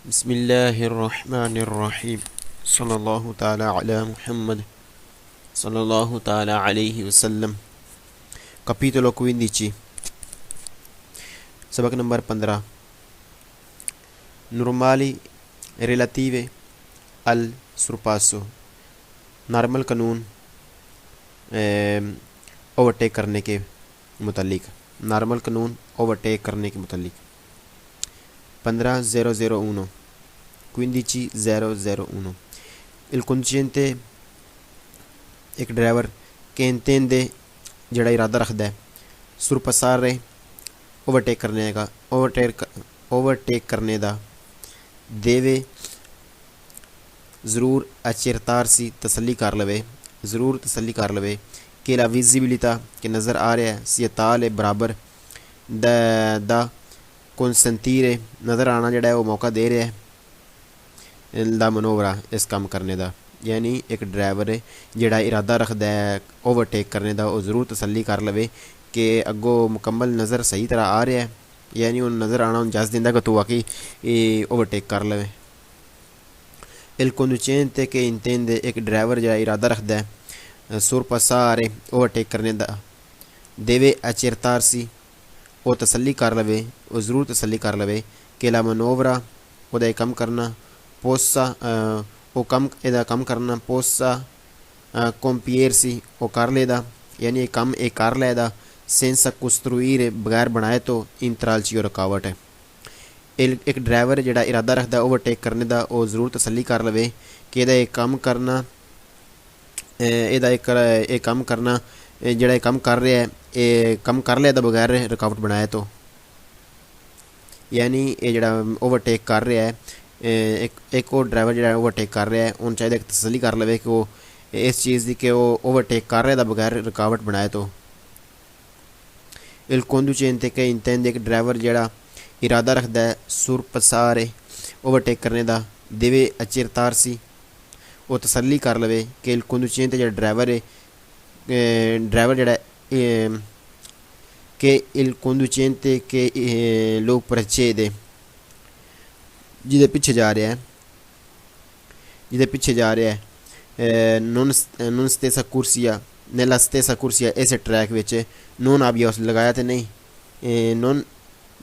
बिस्मिल्लाहिर्रहमानिर्रहीम सल्लल्लाहु ताला अला Muhammad sallallahu taala alaihi wasallam. Capitolo 15, sabak number 15. Normali relative al surpasso. Normal कानून ओवरटेक करने के मुतालिक नॉर्मल कानून ओवरटेक करने के मुतालिक 15.001 15.001 Il conducente एक ड्राइवर के इंतेंदे जड़ा इरादा रखता है सुरपसारे ओवरटेक करने का ओवरटेक करने दा देवे ज़रूर अचेरतार सी तसल्ली कर लवे ज़रूर तसल्ली कर लवे कि ला विजिबिलिटा के नज़र आ रहा है सी ताल बराबर दा कंसंतीरे नज़र आना जड़ा है वो मौका दे रहा है दा मनोवरा इस काम करने दा यानी एक ड्राइवर जड़ा इरादा रखता है ओवरटेक करने दा वो ज़रूर तसल्ली कर लवे कि अगो मुकम्मल नज़र सही तरह आ रहा है यानी उन नज़र आना इजाज़त दिंदा कि तू वाकई ओवरटेक कर लवे Il conducente che intende एक ड्राइवर जड़ा इरादा रखता है सुरपसारे ओवरटेक करने दा देवे अचेरतारसी वो तसल्ली कर लवे वो ज़रूर तसल्ली कर लवे कि ला मनोवरा ओदा कम करना पोसा वो कम एदा कम करना पोसा कॉम्पियरसी वो कर लेदा यानी कम एक कर लेदा सेंसा कुस्तरुईर बगैर बनाए तो इंतराल ची रुकावट है एक ड्राइवर जड़ा इरादा रखता ओवरटेक करने दा वो ज़रूर तसल्ली कर लवे कि एदा कम करना एदा एक कम करना जड़ा कम कर रहा है ये कम कर लेदा बगैर रुकावट बनाए तो यानी ये जड़ा ओवरटेक कर रहा है एक और ड्राइवर जड़ा ओवरटेक कर रहा है उन चाहिए तसल्ली कर लवे कि वो इस चीज़ की कि वो ओवरटेक कर रहा है बगैर रुकावट बनाए तो il conducente che intende एक ड्राइवर जड़ा इरादा रखता है सुरपसारे ओवरटेक करने दा देवे अचेरतार सी वो तसल्ली कर लवे कि il conducente जड़ा ड्राइवर जड़ा कि il conducente che lo precede जिदे पीछे जा रहा है non stessa corsia nella stessa corsia ऐसे ट्रैक विच non abbia उस लगाया तो नहीं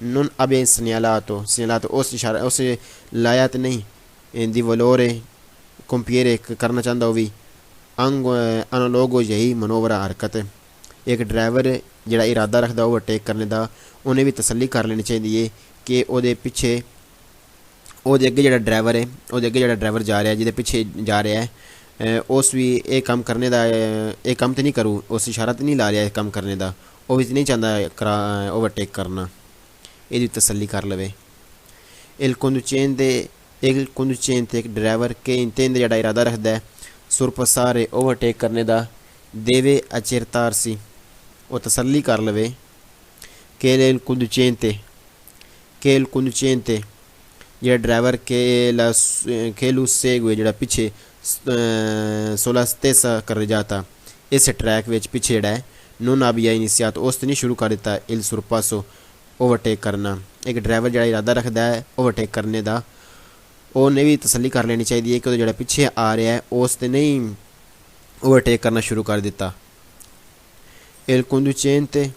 non abbia segnalato उस इशारा उसे लाया तो नहीं di valore compiere करना चाहता हो भी analogo यही मनोवरा हरकत है एक ड्राइवर जड़ा इरादा रखता ओवरटेक करने दा उन्हें भी तसल्ली कर लेनी चाहिए कि ओदे पीछे ओदे अगे जड़ा ड्राइवर है ओदे अगे जड़ा ड्राइवर जा रहा है जिदे पीछे जा रहा है उस भी एक काम करने दा एक काम तो नहीं करूँ उस इशारा तो नहीं ला रहा है काम करने दा वो भी नहीं चाहता ओवरटेक करना ये तसल्ली कर लवे il conducente एक ड्राइवर के इंतेंदे जड़ा इरादा रखता है सुरपसारे ओवरटेक करने दा देवे अचेरतारसी वो तसल्ली कर लवे कि il conducente जड़ा ड्राइवर के लू सेgue जड़ा पीछे सोला स्टेसा कर जाता इस ट्रैक विच पीछे जड़ा है non abbia iniziato उस नहीं शुरू कर देता il sorpasso ओवरटेक करना एक ड्राइवर जड़ा इरादा रखता है ओवरटेक करने दा उन्हें भी तसल्ली कर लेनी चाहिए कि जड़ा पीछे आ रहा है उस नहीं ओवरटेक करना शुरू कर देता il conducente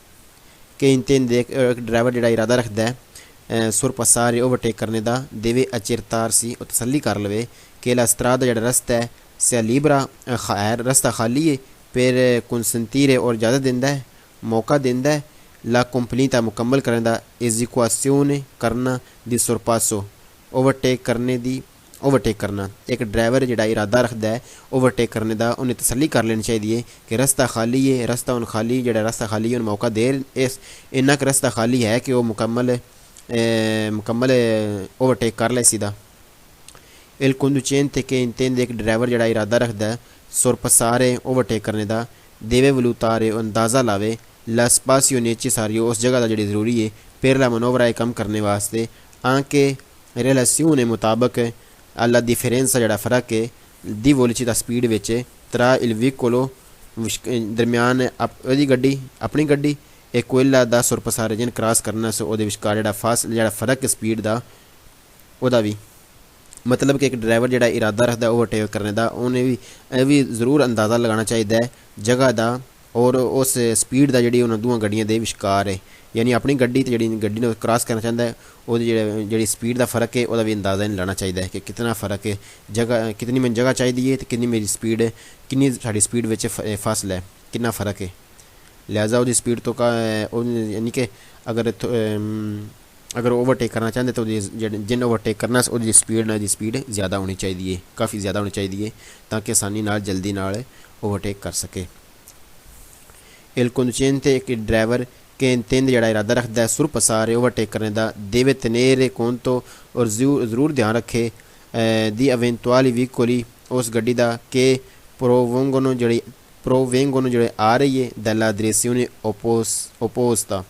che intende एक ड्राइवर जड़ा इरादा रखता है सुरपसारे ओवरटेक करने दा देवे अचेरतारसी और तसल्ली कर लवे कि ला स्ट्रादा जड़ा रस्ता है से लिबरा खैर रस्ता खाली है फिर कंसंतीरे और ज़्यादा दिंदा है मौका दिंदा है ला कंपनीता मुकम्मल करने दा एजिक्वासियोने करना दी सुरपासो ओवरटेक करना एक ड्राइवर जड़ा इरादा रखता है ओवरटेक करने दा उन्हें तसल्ली कर लेनी चाहिए कि रास्ता खाली है रास्ता उन खाली जड़ा रास्ता खाली है उन मौका दे इस इन्ना का रास्ता खाली है कि वो मुकम्मल ओवरटेक कर ले सीधा il conducente che intende एक ड्राइवर जड़ा इरादा रखता है सुरपसारे ओवरटेक करने दा देवे वलूतारे अंदाज़ा लावे ला स्पासियो नेसेसारियो उस जगह दा जड़ी ज़रूरी है per la manovra कम करने वास्ते anche relazione मुताबिक alla differenza जड़ा फ़र्क है दी velocità speed which tra il veicolo दरम्यान ओदी गड्डी अपनी गड्डी e quella da sorpassare जिन क्रॉस करना से ओदे विचकार जड़ा फ़र्क स्पीड दा ओदा भी मतलब कि एक ड्राइवर जिहड़ा इरादा रखदा ओवरटेक करने दा उन्हें भी ਇਹ ਵੀ ਜ਼ਰੂਰ ਅੰਦਾਜ਼ਾ ਲਗਾਉਣਾ ਚਾਹੀਦਾ ਹੈ ਜਗ੍ਹਾ ਦਾ ਔਰ ਉਸ ਸਪੀਡ ਦਾ ਜਿਹੜੀ ਉਹਨਾਂ ਦੋਵਾਂ ਗੱਡੀਆਂ ਦੇ ਵਿਚਕਾਰ ਹੈ। ਯਾਨੀ ਆਪਣੀ ਗੱਡੀ ਤੇ ਜਿਹੜੀ ਗੱਡੀ ਨੂੰ ਕ੍ਰਾਸ ਕਰਨਾ ਚਾਹੁੰਦਾ ਹੈ ਉਹਦੀ ਜਿਹੜੀ ਸਪੀਡ ਦਾ ਫ਼ਰਕ ਹੈ ਉਹਦਾ ਵੀ ਅੰਦਾਜ਼ਾ ਨਹੀਂ ਲਾਉਣਾ ਚਾਹੀਦਾ ਹੈ ਕਿ ਕਿੰਨਾ ਫ਼ਰਕ ਹੈ, ਜਗ੍ਹਾ ਕਿੰਨੀ ਮੈਨੂੰ ਜਗ੍ਹਾ ਚਾਹੀਦੀ ਹੈ ਤੇ ਕਿੰਨੀ ਮੇਰੀ ਸਪੀਡ ਹੈ, ਕਿੰਨੀ ਸਾਡੀ ਸਪੀਡ ਵਿੱਚ ਫਾਸਲਾ ਹੈ, ਕਿੰਨਾ ਫ਼ਰਕ ਹੈ। ਲਿਹਾਜ਼ਾ ਉਹਦੀ ਸਪੀਡ ਤੋਂ यानी कि अगर ओवरटेक करना चाहते तो जिन ओवरटेक करना उसकी स्पीड ज़्यादा होनी चाहिए, काफ़ी ज़्यादा होनी चाहिए ताकि आसानी नाल जल्दी नाल ओवरटेक कर सके। इल conducente एक ड्राइवर के इंतेंद जड़ा इरादा रखता है सुर पसारे ओवरटेक करने का देवे तनेरे conto और ज़रूर ध्यान रखे दी eventuali vicoli उस गड्डी का के प्रोवेंगोनो जड़े आ रही है दला direzione opposta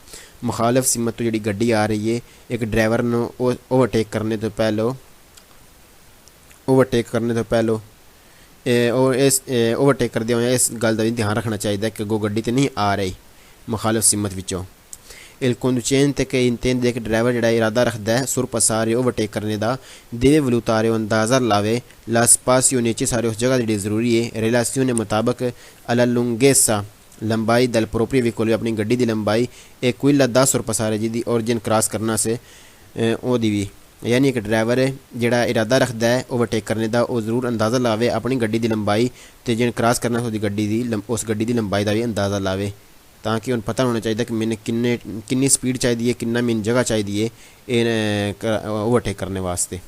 मुखालफ सिमत तो जी गड्डी आ रही है एक ड्राइवर ने ओवरटेक करने तो पहलो और इस ओवरटेक करदे होए इस गल का भी ध्यान रखना चाहिए कि अगों गड्डी तो नहीं आ रही मुखालफ सिमत विचों। इल conducente के इंतेंद एक ड्राइवर जड़ा इरादा रखता है सुर पसारे ओवरटेक करने का देवे वलूतारे अंदाज़ा लावे लास पासियो नीचे सारे उस जगह जी ज़रूरी है रिलासियों मुताबिक अला लुंगेसा लंबाई दल प्रोपरी भी कोई अपनी गड्डी की लंबाई एक कोई 10 रुपये सारे जी ओरिजिन क्रॉस करना से ओदी भी यानी एक ड्राइवर है जिहड़ा इरादा रखता है ओवरटेक करने का वो जरूर अंदाज़ा लावे अपनी गड्डी की लंबाई तो जिन क्रॉस करना उसकी गड्डी की उस गड्डी की लंबाई का भी अंदाज़ा लावे ताकि उन्हें पता होना चाहिए कि मैंने किन्नी स्पीड चाहिए किन्ना मैंने जगह चाहिए ओवरटेक करने वास्ते।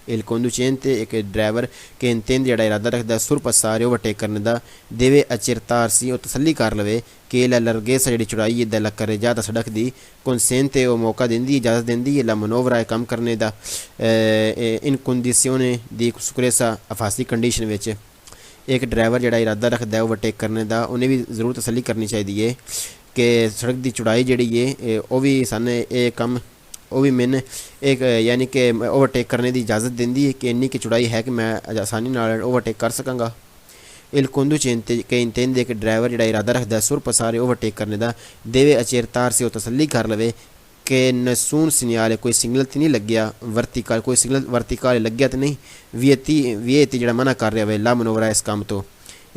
इल conducente एक ड्राइवर के इंतेंद जड़ा इरादा रखता सुर पसारे ओवरटेक करने का देवे अचिरतार सी और तसली कर लवे कि लरगेसा जी चढ़ाई है दल करे जाता सड़क दी कंसेंते वो मौका देंदी इजाज़त देंदी है ला मनोवरा कम करने का इन कंडीशने दी सुकरेसा अफासी कंडीशन विच एक ड्राइवर जड़ा इरादा रखता है ओवरटेक करने का उन्हें भी जरूर तसली करनी चाहिए कि सड़क की चढ़ाई जी है वह भी सन ये कम वो भी मैंने एक यानी कि ओवरटेक करने की इजाज़त देंदी है कि इन्नी की चढ़ाई है कि मैं आसानी नाल ओवरटेक कर सकांगा। इल conducente के इंतेंद एक ड्राइवर जड़ा इरादा रखता है सुर पसारे ओवरटेक करने का देवे अचेरतार से वो तसली कर लवे कि नसून सिग्नल कोई सिग्नल तो नहीं लग गया वर्टिकल कोई सिग्नल वर्टिकल लग गया तो नहीं वी जड़ा मना कर रहा है ला मनोवरा इस काम तो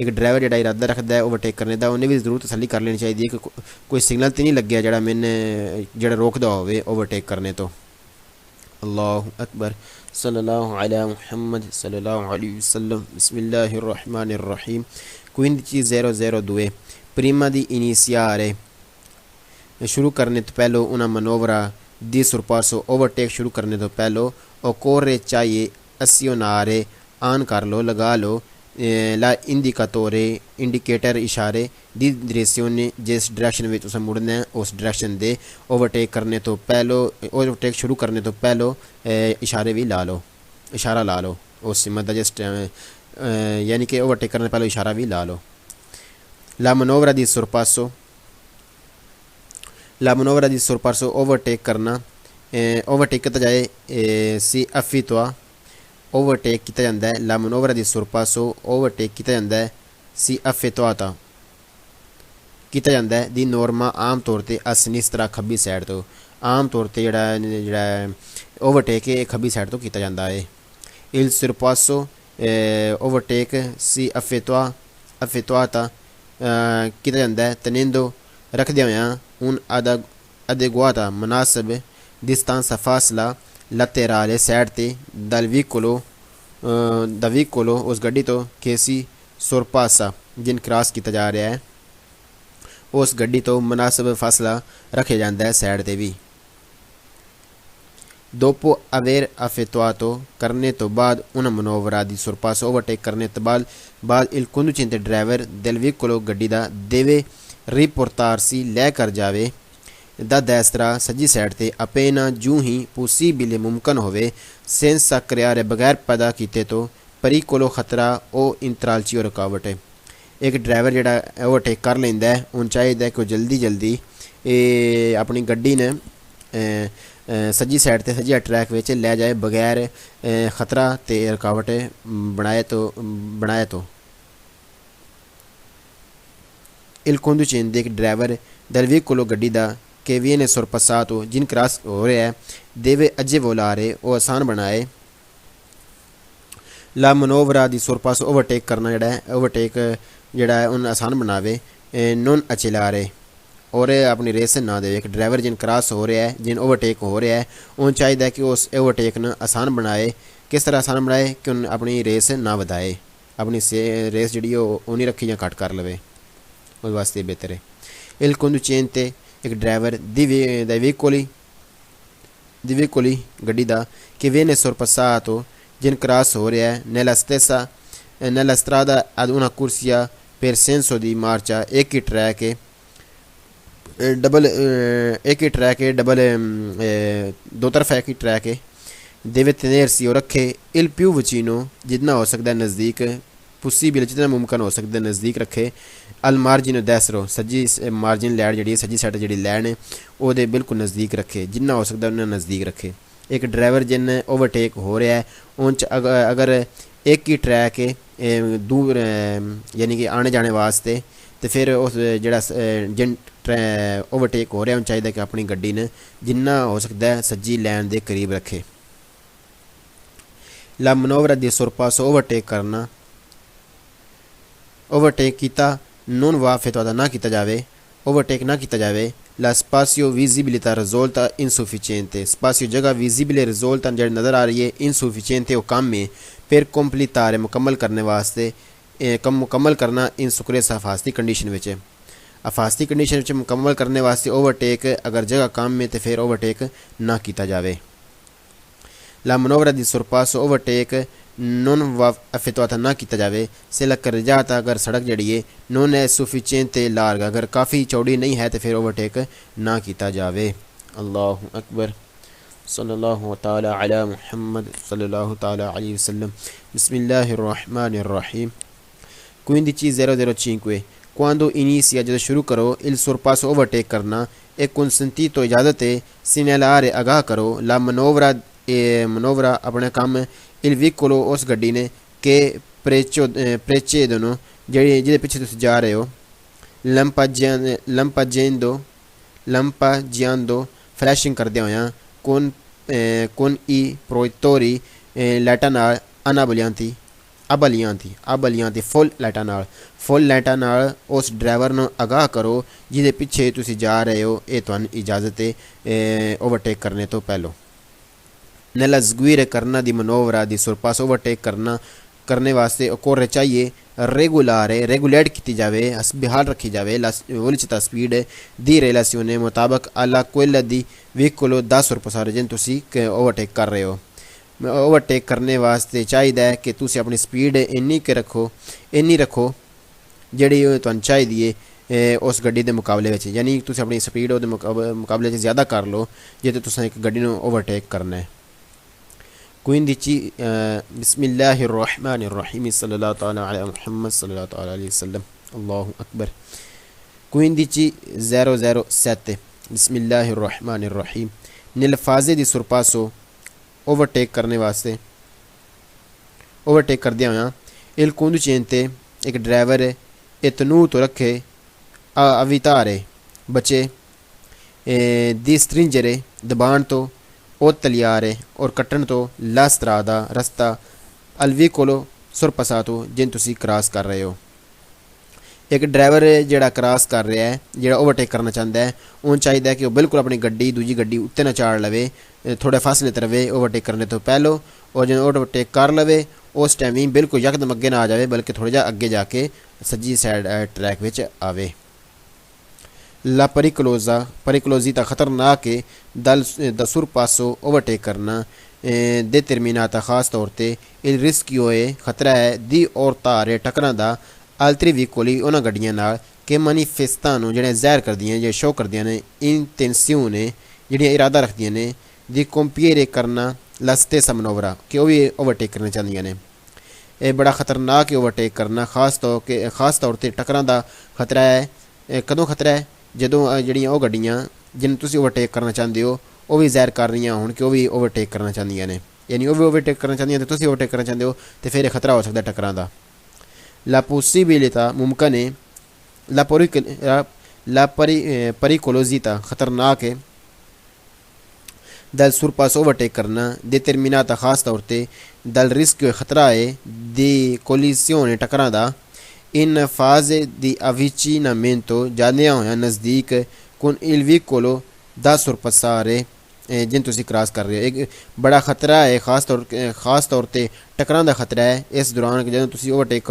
एक ड्राइवर जड़ा इरादा रखता है ओवरटेक करने का उन्हें भी जरूर तसली कर लेनी चाहिए कि कोई सिग्नल तो नहीं लग गया जड़ा मैंने जड़ा रोकदा होवे ओवरटेक करने तो। अल्लाहु अकबर सल्लल्लाहु अला मुहम्मद सल्लल्लाहु अलैहि वसल्लम बिस्मिल्लाहिर रहमानिर रहीम। 15:02 प्रीमा दी इनिशियारे शुरू करने तो पहले उन्हें मनोवरा दी सुरपासो ओवरटेक शुरू करने तो पहले ओकोरे चाहिए अस्योनारे आन कर लो लगा लो ला इंडिकातोरे इंडिकेटर इशारे दी direzione जिस डायरेक्शन में तुसें मुड़ना है उस डायरेक्शन दे ओवरटेक करने तो पहले ओवरटेक शुरू करने तो पहले इशारे भी ला लो इशारा ला लो उस सिमत जिस यानी कि ओवरटेक करने पहले इशारा भी ला लो। ला मनोवरा दी सुरपासो ओवरटेक करना ओवरटेक किया जाए सी अफितवा ओवरटेक किया जाता है ला मनोवरा दी सुरपासो ओवरटेक किया जाता है सी अफेतवाता किया जाता है दी नॉर्मा आम तौर पर असनिस्तरा खब्बी साइड तो आम तौर पर जड़ा ओवरटेक है खब्बी साइड तो किया जाता है। इल सुरपासो ओवरटेक सी अफेतवाता किया जाता है तनेंदो रखदे होया उन अदेगुआता मुनासिब डिस्टेंस फासला laterale साइड दल विकोलो उस गड्डी तो केसी सुरपासा जिन क्रॉस किया जा रहा है उस गड्डी तो मुनासिब फासला रखे जाता है साइड ते भी। दोपो अवेर अफेतवातो करने तो बाद उन मनोवरा दी सुरपास ओवरटेक करने तो बाद इल conducente ड्राइवर दल विकोलो गड्डी दा देवे रिपोर्टारसी लै कर जावे दा दैसरा सज्जी साइड ते अपेना जूं ही पॉसिबल मुमकिन होवे सेंसा क्रियारे बगैर पैदा किते तो परी कोलो खतरा ओ इंतरालची और रुकावट है। एक ड्राइवर जड़ा ओवरटेक कर लेंदा है उन चाहिए कि जल्दी अपनी गड्डी ने सज्जी साइड ते सज्जी ट्रैक विच लै जाए बगैर खतरा ते रुकावट बनाए तो इल conducente एक ड्राइवर दल विकोलो गड्डी दा che viene sorpassato जिन क्रॉस हो रहा है देवे अज्जे वोलारे वो आसान बनाए ला मनोवरा दी सुर पास ओवरटेक करना जेह्ड़ा है ओवरटेक जेह्ड़ा है उन आसान बनावे नॉन अचेलारे और अपनी रेस ना दे। एक ड्राइवर जिन क्रॉस हो रहा है जिन ओवरटेक हो रहा है उन चाहिए कि उस ओवरटेक न आसान बनाए। किस तरह आसान बनाए कि उन अपनी रेस ना वधाए, अपनी रेस जी नहीं रखी या घट कर लवे, उस वास्ते बेहतर है। इल conducente एक ड्राइवर di veicoli गड्डी दा che viene sorpassato जिन क्रॉस हो रहा है nella strada ad una corsia per senso di marcia एक ही ट्रैक है डबल दो तरफा एक ही ट्रैक है। deve tenersi और रखे il più vicino जितना हो सकता है नज़दीक, possibile जितना मुमकिन हो सकता है नज़दीक रखे, अल मार्जिन दसरो सज्जी मार्जिन लैड जी सज्जी साइड जी लैन है वो बिल्कुल नज़दीक रखे, जिन्ना हो सकता है उन्हें नज़दीक रखे। एक ड्राइवर जिन ओवरटेक हो रहा है उन अगर एक ही ट्रैक है दूर यानी कि आने जाने वास्ते तो फिर उस जड़ा जिन ओवरटेक हो रहा है उन चाहिए कि अपनी गड्डी ने जिन्ना हो सकता है सज्जी लैन के करीब रखे। ला मनोवरा दी sorpasso ओवरटेक करना, ओवरटेक किया non va effettuata ना किया जावे, ओवरटेक ना किया जावे। ला spazio visibilità risolta insufficiente, spazio जगह विजिबल रिजोल्ट जड़ी नज़र आ रही है insufficiente वो कम है फिर completare मुकम्मल करने वास्ते मुकम्मल करना इन सुकरेस हफाजती कंडीशन में हफाजती कंडीशन में मुकम्मल करने वास्ते ओवरटेक अगर जगह कम में तो फिर ओवरटेक ना किया जावे। ला मनोवरा दी sorpasso overtake non va effettuata ना किया जावे से लग कर जाता अगर सड़क जड़ी है non है sufficiente larga अगर काफ़ी चौड़ी नहीं है तो फिर ओवरटेक ना किया जावे। अल्लाहु अकबर सल्लल्लाहु ताला अला मुहम्मद सल्लल्लाहु ताला अलैहि वसल्लम। बिस्मिल्लाहिर्रहमानिर्रहीम। Quindi C005 quando inizia जब शुरू करो il sorpasso ओवरटेक करना एक consentito इजाज़त है segnalare आगाह करो ला मनोवरा अपने काम il veicolo उस गड्डी ने के precedono जिहदे पिछे तुसीं जा रहे हो lampeggiando flashing करदे होया con i proiettori लाइटां नाल abbaglianti फुल लाइटां नाल उस ड्राइवर नूं आगाह करो जिहदे पिछे तुसीं जा रहे हो ये तुहानूं इजाज़त है ओवरटेक करने तो पहलों। नella sguire करना दी मनोवरा दी sorpasso ओवरटेक करने वास्ते occorre चाहिए रेगुलेट की जावे बहाल रखी जावे वेलोसिटी स्पीड दी रिलेशने मुताबिक alla quella di veicolo da sorpassare जिन तुसी ओवरटेक कर रहे हो। ओवरटेक करने वास्ते चाहिए कि तुसी अपनी स्पीड इन्नी रखो जिहड़ी तुहानूं चाहिदी है उस गड्डी के मुकाबले में, यानी तुसी अपनी स्पीड उहदे मुकाबले ज़्यादा कर लो जे तुसीं एक गड्डी नूं ओवरटेक करना है। Quindi Bismillahirrahmanirrahim sallallahu ta'ala ala Muhammad sallallahu ta'ala alaihi wasallam Allahu Akbar। 1507 Bismillahirrahmanirrahim nella fase di sorpasso overtake करने वास्ते ओवरटेक करदे होया il conducente एक ड्राइवर है tenuto रखे evitare बचे di stringere दबाण तो ओ तलियारे और कट्टन तो ला स्ट्रादा रास्ता अल वेइकोलो sorpassato जिन तुसी क्रॉस कर रहे हो। एक ड्राइवर जेड़ा क्रॉस कर रहा है जेड़ा ओवरटेक करना चाहता है उन चाहिए कि वो बिल्कुल अपनी गड्डी दूजी गड्डी उत्ते ना चाड़ लवे थोड़े फासले ते रवे ओवरटेक करने तो पहलो, और जो ओवरटेक कर लवे उस टाइम ही बिल्कुल यकदम अगे ना आ जाए बल्कि थोड़ा जा अगे जाके सज्जी साइड ट्रैक विच आवे। ला परिकलोजिता खतरनाक है द sorpasso ओवरटेक करना determinata खास तौर पर il rischio है खतरा है दी और तारे टकरां दा altri veicoli उन्हां गड्डियां नाल के manifestano जेहड़े ज़ाहिर करदियां जे शो करदियां ने intenzione जेहड़ियां इरादा रखदियां ने di compiere करना la stessa manovra कि वो भी ओवरटेक करना चाहदियां ने। ये बड़ा खतरनाक है ओवरटेक करना खास तौर पर टकरां दा खतरा है। कदों खतरा है जदों जड़ियाँ वो गड्डियाँ जिन तुसी ओवरटेक करना चाहते हो वो भी ज़ाहिर कर रही होण कि वो भी ओवरटेक करना चाहदियां ने, यानी वो भी ओवरटेक करना चाहदियां तो तुसी ओवरटेक करना चाहते हो तो फिर खतरा हो सकता है टक्करां दा। ला possibilità मुमकिन है ला परिकोलोजिता खतरनाक है dal surpasso overtake करना, determinata खास तौर ते dal rischio खतरा है di collisione टकरां in fase di avvicinamento जाने होया नज़दीक con il vicolo da sorpassare जिन तुसी क्रॉस कर रहे हो एक बड़ा खतरा है खास तौर ते टकरां दा खतरा है इस दौरान जदों तुसी ओवरटेक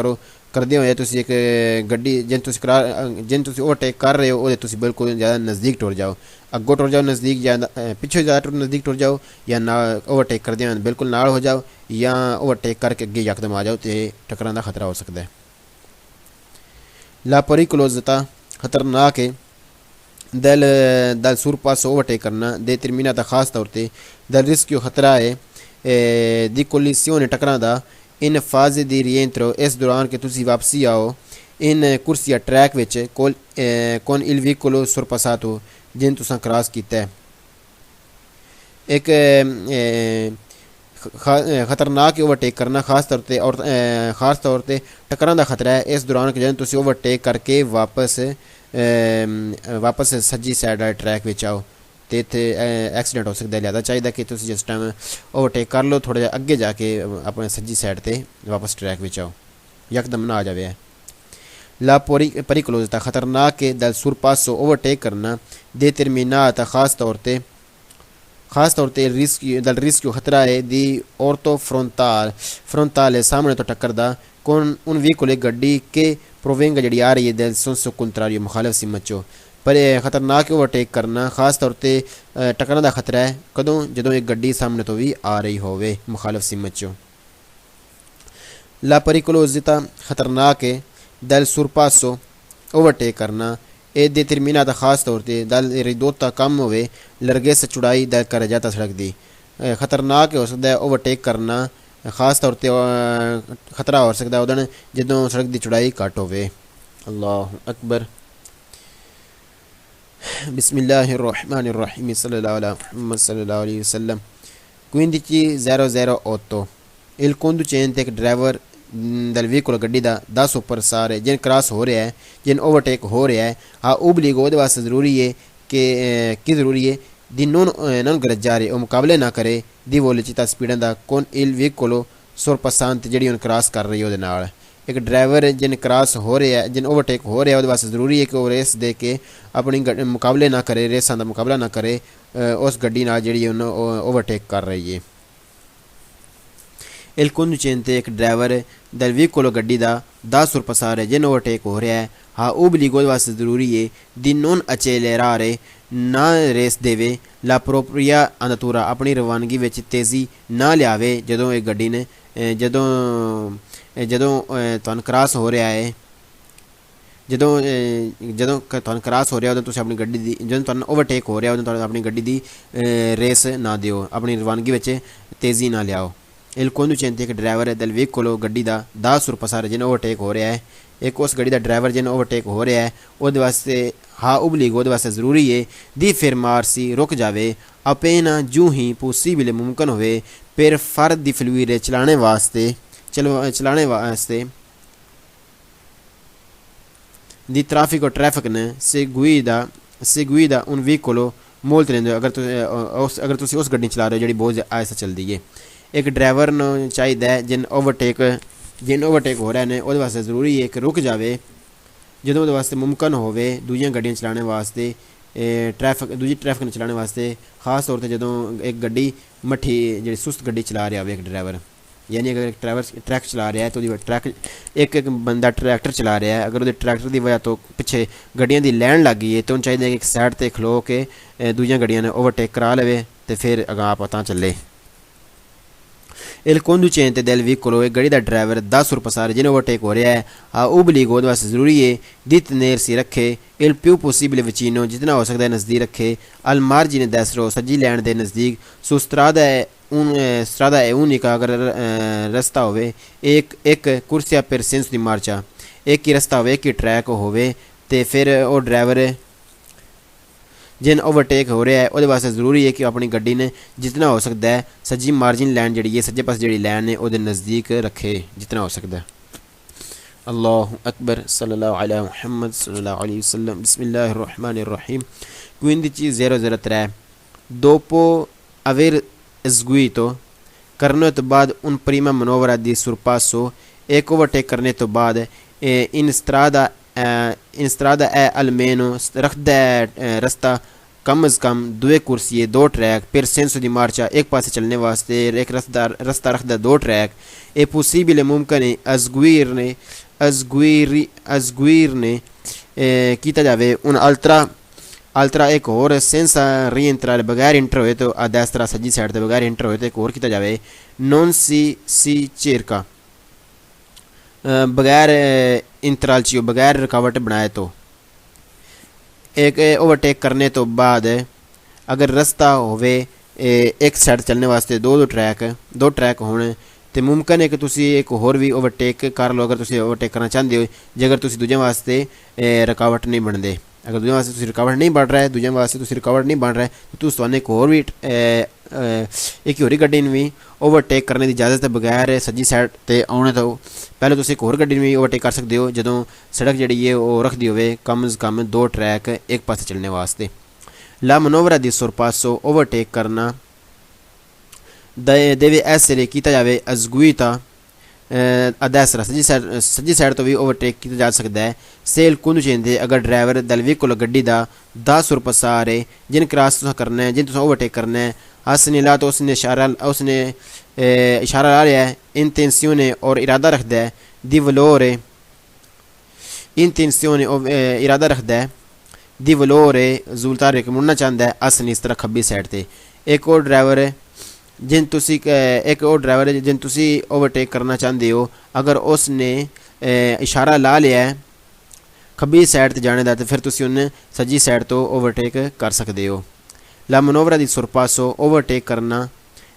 करदे हो तुसी एक गड्डी जिन तुसी ओवरटेक कर रहे हो ओहदे तुसी बिल्कुल ज़्यादा नज़दीक टुर जाओ अग्गों टुर जाओ नज़दीक ज़्यादा पिछे ज़्यादा नज़दीक टुर जाओ या ना ओवरटेक करदे हो बिल्कुल नाल हो जाओ या ओवरटेक करके अगे यकदम आ जाओ तो टकरां दा खतरा हो सकता है। ला परिकोलोसिता खतरनाक है dal surpasso overtake करना, determinata खास तौर ते dal rischio खतरा है di collisione टकरां in fase di rientro इस दौरान के तुसी वापसी आओ in corsia ट्रैक विच con il vicolo sorpassato जिन तुसां क्रॉस कीता है। एक खतरनाक ओवरटेक करना खास तौर ते टकरां दा खतरा है इस दौरान के जदों तुसी ओवरटेक करके वापस सज्जी साइड वाले ट्रैक में आओ तो इतने एक्सीडेंट हो सकता है। लिहाजा चाहिए कि तुम जिस टाइम ओवरटेक कर लो थोड़ा अगे जाके अपने सज्जी साइड से वापस ट्रैक में आओ यकदम ना आ जाए। ला परिकोलोसिता खतरनाक है दल surpasso ओवरटेक करना, determinata खास तौर ते रिस्क खतरा है दी orto frontale सामने तो टक्कर दा con un veicolo गड्डी के provenga जड़ी आ रही है del senso contrario मुखालिफ सिमत चो पर खतरनाक ओवरटेक करना खास तौर ते टकरां दा खतरा है कदों जदों एक गड्डी सामने तो भी आ रही होवे मुखालिफ सिमत चो। ला परिकोलोसिता खतरनाक है dal surpasso ओवरटेक करना ए determinata खास तौर ते dal ridotta कम होवे larghezza चौड़ाई dal carreggiata सड़क दी खतरनाक हो सकता है ओवरटेक करना खास तौर ते खतरा हो सकता है उदन जदों सड़क दी चौड़ाई घट होवे। अल्लाह अकबर बिस्मिल्लाहिर्रहमानिर्रहीम सल्लल्लाहु अलैहि वसल्लम 15:00 il conducente एक ड्राइवर dal veicolo गड्डी दा supersare जिन क्रॉस हो रहा है जिन ओवरटेक हो रहा है हाँ obbligo ਉਹਦੇ वास्ते ज़रूरी है कि ज़रूरी है di non gareggiare o मुकाबले ना करे di velocità स्पीडां दा con il veicolo sorpassante ਜਿਹੜੀ ਹੁਣ क्रॉस कर रही है ਉਹਦੇ ਨਾਲ। एक ड्राइवर जिन क्रॉस हो रहा है जिन ओवरटेक हो रहा है ਉਹਦੇ वास्ते ज़रूरी है कि वो रेस दे के अपनी मुकाबले ना करे रेसां दा मुकाबला ना करे उस गड्डी नाल ਜਿਹੜੀ ਉਹਨੂੰ ओवरटेक कर रही है। il conducente एक ड्राइवर dal veicolo गड्डी दा sorpassare जिन ओवरटेक हो रहा है हाँ obbligo ਉਹਦੇ वास्ते ज़रूरी है di non accelerare ना रेस देवे la propria andatura अपनी रवानगी विच तेज़ी ना लियावे जदों एक गड्डी ने जदों तुहानूं क्रॉस हो रहा है जदों तुहानूं क्रॉस हो रहा उदों तुसीं अपनी गड्डी दी जदों तुहानूं ओवरटेक हो रहा उदों तुहानूं अपनी गड्डी दी रेस ना दिओ अपनी रवानगी विच तेज़ी ना लियाओ। il conducente एक ड्राइवर del veicolo गड्डी दा sorpassare जिन ओवरटेक हो रहा है एक उस गड्डी दा ड्राइवर जिन ओवरटेक हो रहा है ਉਹਦੇ वास्ते हाँ obbligo ਉਹਦੇ वास्ते ज़रूरी है di fermarsi रुक जावे appena जूं ही possibile मुमकिन होवे per far defluire चलाने वास्ते di traffico ट्रैफिक ने seguida un veicolo molto lento अगर तुसी उस गड्डी चला रहे हो जिहड़ी बहुत आहिस्ता चलदी है। एक ड्राइवर नूं चाहिए जिन ओवरटेक हो रहे हैं ਉਹਦੇ वास्ते ज़रूरी है कि रुक जावे जदों ਉਹਦੇ वास्ते मुमकिन होवे दूजियां गड्डियां चलाने वास्ते दूजी ट्रैफिक नूं चलाने वास्ते खास तौर पर जदों एक गड्डी मट्ठी जी सुस्त गड्डी चला रहा हो एक ड्राइवर यानी अगर एक ड्राइवर ट्रैक चला रहा है तो एक बंदा ट्रैक्टर चला रहा है अगर वो ट्रैक्टर की वजह तो पिछे गड्डियां की लैन लग गई है तो उन्हें चाहिए कि एक साइड पर खलो के दूजियां गड्डियां ने ओवरटेक करा लवे तो फिर अगां पता चले। il conducente del veicolo एक गड्डी दा ड्राइवर दा sorpassare जिन्हें ओवरटेक हो रहा है हाँ obbligo ਉਹਦੇ वास्ते ज़रूरी है di tenersi रखे il più possibile vicino जितना हो सकता है नज़दीक रखे al margine destro सज्जी लैन दे नज़दीक su strada è unica अगर रास्ता होवे एक corsia per senso di marcia एक ही रास्ता होवे एक ही ट्रैक होवे ते फिर वो ड्राइवर जिन ओवरटेक हो रहा है वो वास्ते ज़रूरी है कि अपनी गड्डी ने जितना हो सकता है सज्जी मार्जिन लैन जी है सज्जे पास जी लैन है वो नज़दीक रखे जितना हो सकता है। अल्लाह अकबर सल्लल्लाहु अलैहि मुहम्मद सल्लल्लाहु अलैहि वसल्लम बिस्मिल्लाहिर्रहमानिर्रहीम 15:03 dopo aver eseguito करने तो बाद un prima manovra di sorpasso एक ओवरटेक करने तो बाद in strada è almeno रखदा है रास्ता कम अज़ कम दो कुर्सी दो track per senso di marcia एक पासे चलने वास्ते एक रास्ता रखदा दो ट्रैक è possibile मुमकिन है अज़गुइरने कीता जावे un altra एक और senza rientrare बगैर इंटर होए तो a destra सज्जी साइड ते बगैर इंटर होए तो एक और कीता जावे non si cerca बगैर इंतराल चाहिए बगैर रुकावट बनाए तो एक ओवरटेक करने तो बाद अगर रास्ता होवे एक साइड चलने वास्ते दो ट्रैक होने तो मुमकिन है कि तुसी एक होर भी ओवरटेक कर लो अगर तुसी ओवरटेक करना चाहते हो जे अगर तुसी दूजे वास्ते रुकावट नहीं बनते अगर दूजे वास्ते तुसी रुकावट नहीं बन रहा है दूजे वास्ते तुसी रुकावट नहीं बन रहा है तो तुस तुहानू एक होर भी एक होरी गड्डी भी ओवरटेक करने की इजाज़त बगैर सज्जी साइड ते आने तो पहले तुसी एक होर गड्डी भी ओवरटेक कर सकते हो जदों सड़क जिहड़ी है वो रखदी होवे कम अज़ कम दो ट्रैक एक पासे चलने वास्ते ला मनोवरा दी sorpasso ओवरटेक करना deve essere कीता जावे eseguita a destra Sajji side तो भी ओवरटेक किया जा सकता है se il conducente अगर ड्राइवर दल veicolo गड्डी दा sorpassare जिन क्रॉस तुसां करना है जिन तुसां ओवरटेक करना है हसने ला तो उसने इशारा ला लिया है intenzione और इरादा रखता है di valore intenzione इरादा रखता है di valore जुलतारे के मुड़ना चाहता है हसने इस तरह खब्बी साइड ते एक और ड्राइवर जिन तुसी ओवरटेक करना चाहते हो अगर उसने इशारा ला लिया है खब्बी साइड ते जाने दा तो फिर तुसी उन्हें सज्जी साइड तो ओवरटेक कर सकते हो ला मनोवरा दी sorpasso ओवरटेक करना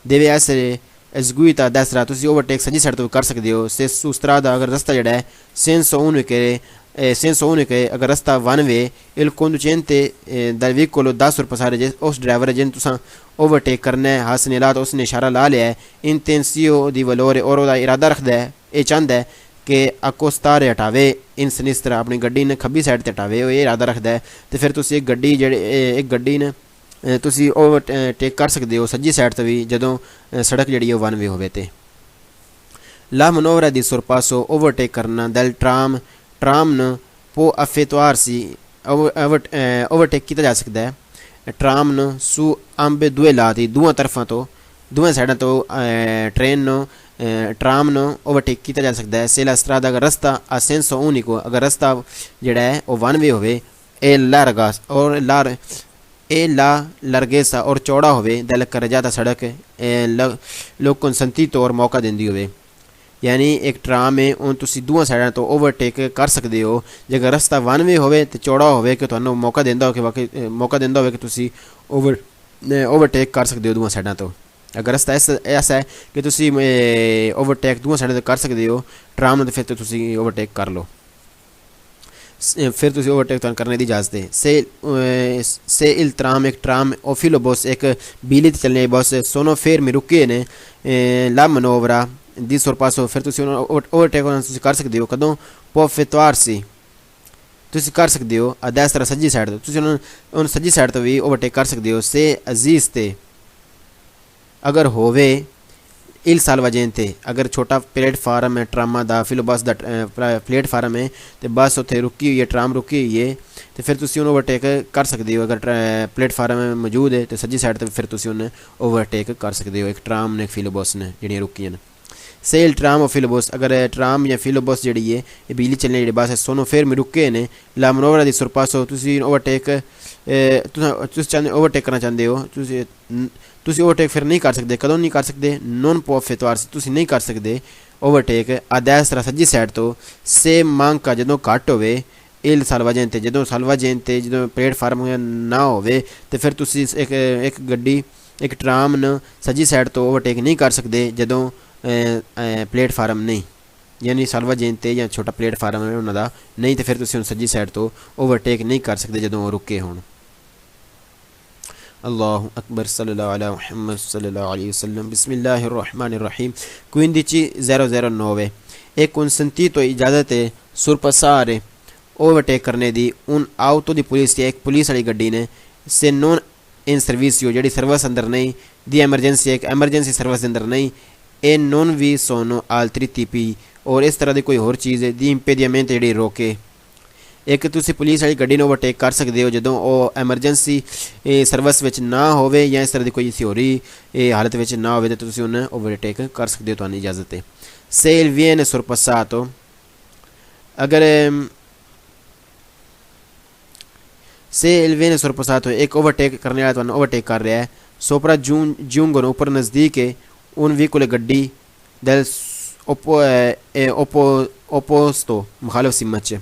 deve essere eseguita a destra तुसी ओवरटेक सज्जी साइड तो कर सकते हो se su strada अगर रास्ता जड़ा है senso unico अगर रास्ता one way il conducente dal veicolo da sorpassare उस ड्राइवर जिन तुसां ओवरटेक करना है हसने ला तो उसने इशारा ला लिया है intensio di valore और ओदा इरादा रखदा है ये चाहता है कि accostare हटावे इन sinistra अपनी गड्डी ने खब्बी साइड ते हटावे ये इरादा रखदा है तो फिर तुसी एक गड्डी ने तुसी ओवरटेक कर सकते हो सज्जी साइड तो भी जदों सड़क जिहड़ी है वन वे होवे ते ला मनोवरा दी sorpasso ओवरटेक करना del ट्राम न può effettuarsi ओवरटेक किया जा सकता है ट्राम न su ambedue lati दुआं तरफां तो दुआं साइडां तो ट्रेन न ट्राम न ओवरटेक किया जा सकता है se la strada अगर रास्ता a senso unico अगर रास्ता जिहड़ा है वो वन वे होवे ए ला larghezza और चौड़ा होवे दल करजाता सड़क लोग consentito और मौका देंदी होवे यानी एक ट्राम है उन तुसी दुआं साइडां तो ओवरटेक कर सकते हो जेकर रास्ता वन वे होवे तो चौड़ा होवे कि तुहानू मौका देंदा हो कि वाकई मौका देंदा होवे कि तुसी ओवरटेक कर सकते हो दुआं साइडां तो अगर रास्ता ऐसा है कि तुसी ओवरटेक दुआं साइडां तो कर सकते हो ट्राम तो फिर तो तुसी ओवरटेक कर लो फिर तुसी ओवरटेक तुहानू करने की इजाज़त है से il tram एक ट्राम o filobus एक बिजली ते चलने बस सोनो fermi रुके ने la manovra di sorpasso फिर तुसी ओवरटेक तुसी कर सकते हो कदों può effettuarsi तुसी कर सकते हो a destra सज्जी साइड तो तुसी उन सज्जी साइड तो भी ओवरटेक कर सकते हो se esiste अगर होवे il salvagente अगर छोटा प्लेटफार्म है ट्रामा दा फिलोबस दा प्लेटफार्म है तो बस उत्थे रुकी हुई है ट्राम रुकी हुई है तो फिर तुसी उन्हें ओवरटेक कर सकते हो अगर प्लेटफार्म मौजूद है तो सज्जी साइड तो फिर तुसी उन्हें ओवरटेक कर सकते हो एक ट्राम ने फिलोबस ने जिहड़ियां रुकी हैं से il tram o filobus अगर ट्राम या फिलोबस जिहड़ी है ये बिजली चलने जिहड़े बस सोनो fermi रुके ने ला मनोवरा दी sorpasso तुसी ओवरटेक तुसी चाहते ओवरटेक करना चाहते हो तुसी ओवरटेक फिर नहीं कर सकते कदों नहीं कर सकते non può effettuarsi तुसी नहीं कर सकते overtake a destra Sajji side तो se manca जदों घट होवे il salvagente जदों salvagente जदों प्लेटफार्म ना होवे तो फिर तुसी एक गड्डी एक ट्राम न सज्जी साइड तो ओवरटेक नहीं कर सकते जदों प्लेटफार्म नहीं यानी salvagente या छोटा प्लेटफार्म है उन्हां दा नहीं तो फिर तुसी उन सज्जी साइड तो ओवरटेक नहीं कर सकते जदों रुके होण अल्लाहु अकबर सल्लल्लाहु अला मुहम्मद सल्लल्लाहु अलैहि वसल्लम बिस्मिल्लाहिर रहमानिर रहीम 15009 e consentito इजाज़त है sorpassare ओवरटेक करने दी उन auto दी पुलिस एक पुलिस वाली गड्डी ने से non in servizio जिहड़ी सर्विस अंदर नहीं दी एमरजेंसी एक एमरजेंसी सर्विस के अंदर नहीं ए नॉन वी सोनो आलतरी तीपी और इस तरह की कोई होर चीज़ है दी इंपेडियमेंट जी रोके एक तुसी पुलिस वाली गड्डी ओवरटेक कर सकते हो जो एमरजेंसी सर्विस विच ना होवे या इस तरह की कोई होरी हालत विच ना होवे तो तुसी उन्हें ओवरटेक कर सकते हो तुहानू इजाज़त है से il viene sorpassato अगर से il viene sorpassato एक ओवरटेक करने वाला तुहानू ओवरटेक कर रहा है सोपरा giungono ऊपर नज़दीक है उन व्हीकुल गड्डी del opposto मुखालफ सिमत च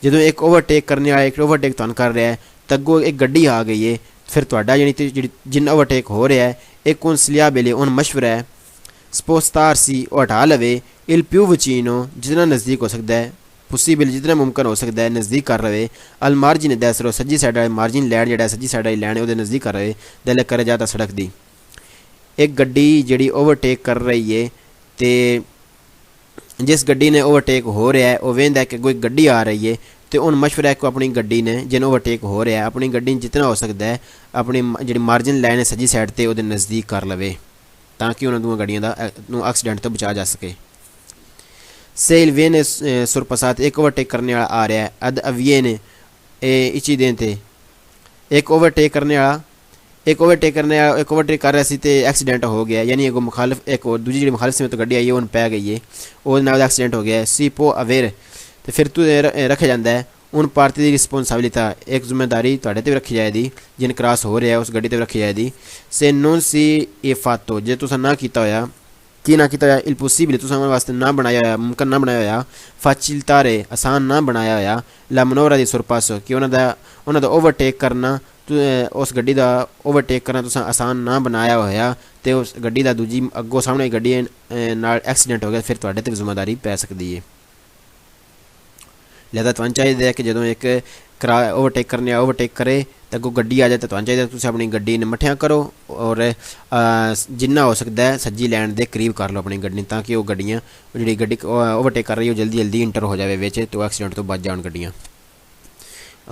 जो एक ओवरटेक करने वाला एक ओवरटेक तुहानू कर रहा है तग्गो एक गड्डी आ गई है फिर तुहाडा जिन ओवरटेक हो रहा है एक consigliabile उन मशवरा है स्पोस्तारसी और हटा लवे इल प्यू वचीनो जितना नज़दीक हो सकता है पॉसिबल जितना मुमकिन हो सकता है नज़दीक कर रहे अल मार्जिन दैसरो सज्जी साइड वाले मार्जिन लैंड जड़ा सज्जी साइड वाली लैंड है नज़दीक कर रहे दिल करे जाता सड़क दी एक गड्डी जी ओवरटेक कर रही है तो जिस गड्डी ने ओवरटेक हो रहा है वह वेंदा है कि कोई गड्डी आ रही है तो उन मशवरा है को अपनी गड्डी ने जिन ओवरटेक हो रहा है अपनी गड्डी जितना हो सकता है अपनी जी मार्जिन लैंड है सज्जी साइड पर वो नज़दीक कर लवे ताकि उन्होंने दोनों गड्डियों का एक्सीडेंट तो बचा जा सके से il viene sorpassato एक ओवरटेक करने वाला आ रहा है अद अवियने इची देते एक ओवरटेक कर रहा सी तो एक्सीडेंट हो गया यानी एक मुखालफ एक और दूसरी जी मुखालफ से तो गड्डी आई है उन पै गई है और नाल एक्सीडेंट हो गया है सी पो अवेयर तो फिर तू रखा जाता है उन पार्टी की रिस्पोंसिबिलिटी एक जिम्मेदारी तुहाडे ते रखी जाएगी जिन क्रॉस हो रहा है उस गड्डी ते रखी जाएगी से नॉन सी ए फातो जे तुसा ना किया होया की ना किया इल पॉसिबल तुसा वास्ते ना बनाया होया मुमकिन ना बनाया होया फाचिलतारे आसान ना बनाया होया ला मनोरा दी सुरपासो कि उन्हां दा ओवरटेक करना उस गड्डी का ओवरटेक करना तुसा आसान ना बनाया होया तो उस गड्डी का दूजी अगों सामने गड्डी नाल एक्सीडेंट हो गया फिर तुहाडे ते जिम्मेदारी पै सकती है लिहाजा तुहानू चाहिए कि जो एक ओवरटेक करने ओवरटेक करे तो अगों गड्डी आ जाए तो तुहानू चाहिए तुसीं अपनी गड्डी ने मठिया करो और जिन्ना हो सकता है सज्जी लैंड के करीब कर लो अपनी गड्डी ताकि वो गड्डियाँ जी गड्डी ओवरटेक कर रही है जल्दी जल्दी इंटर हो जाए विच तो एक्सीडेंट तो बच जान गड्डियाँ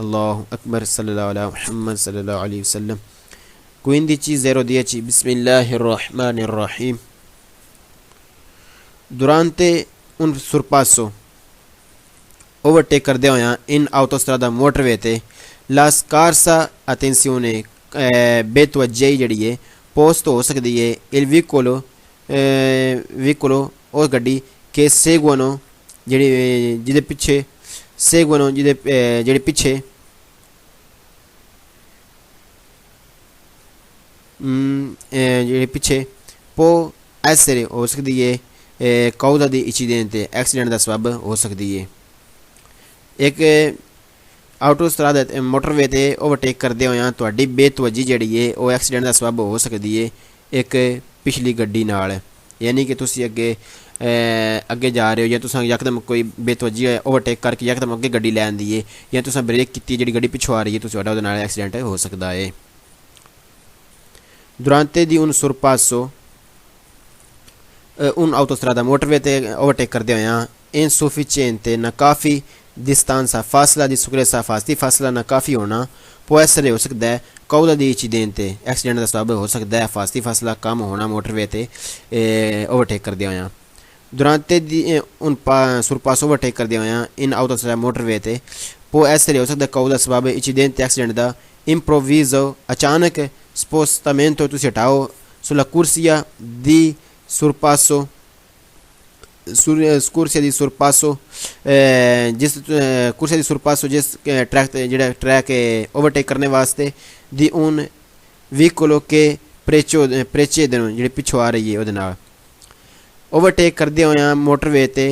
अल्लाहु अकबर सल्लल्लाहु अला मुहम्मद सल्लल्लाहु अलैहि वसल्लम quindi C010 Bismillahirrahmanirrahim durante un sorpasso overtake करदे होया इन autostrada मोटरवे ते ला स्कारसा अटेंसियोने बेतवज्जही जड़ी है पोस्ट हो सकती है इल विकोलो और गड्डी के सेगुनो जड़ी जिदे पिछे सेगुनो जिदे पिछे जेह्ड़े पिछे पो ऐसरे हो सकती है कौदा दी इंसीडेंट एक्सीडेंट का सबब हो सकती है एक आउटोस्ट्रादा मोटरवे ते ओवरटेक करदे होया तुहाडी बेतवज्जी जिहड़ी है वो एक्सीडेंट का सबब हो सकती है एक पिछली गड्डी नाल यानी कि तुसीं अगे जा रहे हो या तुसां यकदम कोई बेतवज्जी ओवरटेक करके यकदम अगे गड्डी लैन दी है या तुसां ब्रेक की जिहड़ी गड्डी पिछों आ रही है तुहाडा उहदे नाल एक्सीडेंट हो सकता है durante di un sorpasso un autostrada motorway te overtake करदे होया insufficiente ना काफ़ी distanza फासला दी सुकरेसा फासती फासला ना काफ़ी होना può essere हो सकता है causa di incidente एक्सीडेंट का सबब हो सकता है फासती फासला कम होना मोटरवे ते ओवरटेक करदे होया durante di un sorpasso overtake करदे होया in autostrada motorway te può essere हो सकता है causa सबब incidente एक्सीडेंट दा improvviso अचानक spostamento tu hटाओ sulla corsia di sorpasso corsia di sorpasso जिस corsia di sorpasso जिस ट्रैक जेड़ा ट्रैक ओवरटेक करने वास्ते di un veicolo che precedono जेड़े पिछों आ रही है उहदे नाल ओवरटेक करदे होया मोटरवे ते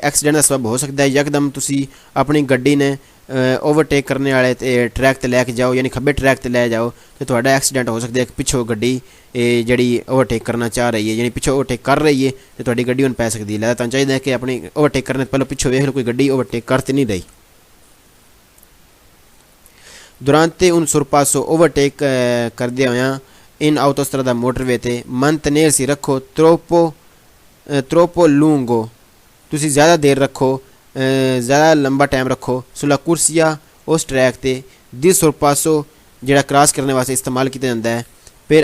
एक्सीडेंट का सबब हो सकता है यकदम तुसी अपनी गड्डी ने ओवरटेक करने वाले ट्रैक ते लैके जाओ यानी खब्बे ट्रैक ते लै जाओ तो तुहाडा एक्सीडेंट हो सकता है पिछों गड्डी जड़ी ओवरटेक करना चाह रही है यानी पिछों ओवरटेक कर रही है तो तुहाडी गड्डी उन पै सकती है लिहाजा तुहानू चाहिए कि अपनी ओवरटेक करने पहले पिछों वेख लो कोई गड्डी ओवरटेक कर तो नहीं रही durante un sorpasso ओवरटेक करदे होया इन autostrada मोटरवे ते mantenersi रखो troppo lungo तुसी ज़्यादा देर रखो ज़्यादा लंबा टाइम रखो सुला कुर्सिया उस ट्रैक ते दी sorpasso जेड़ा क्रॉस करने वास्ते इस्तेमाल किया जाता है per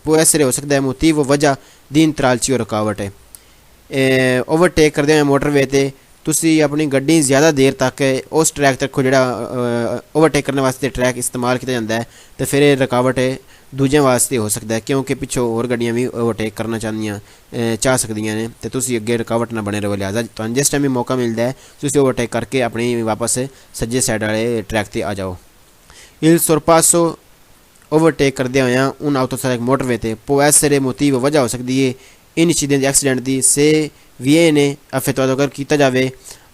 può essere हो सकता है मोटिव वजह दी इंतरालची और रुकावट है। ओवरटेक करदे होए मोटरवे ते तुसी अपनी गड्डी ज़्यादा देर तक उस ट्रैक ते रखो जिहड़ा ओवरटेक करने वास्ते ट्रैक इस्तेमाल किया जाता है, तो फिर ये रुकावट दूजियां वास्ते हो सकता है, क्योंकि पिछों होर गड्डियां भी ओवरटेक करना चाह सकदियां ने, तो तुसी अगे रुकावट ना बने रहो। लिहाजा तुहानूं जिस टाइम भी मौका मिलता है तुसी ओवरटेक करके अपनी वापस सज्जे साइड वाले ट्रैक ते आ जाओ। इल सोरपासो ओवरटेक करदे होया उन autostrada मोटरवे ते può essere motivo वजह हो सकती है इन इंसिडेंट एक्सीडेंट दी से viene effettuato अगर किया जाए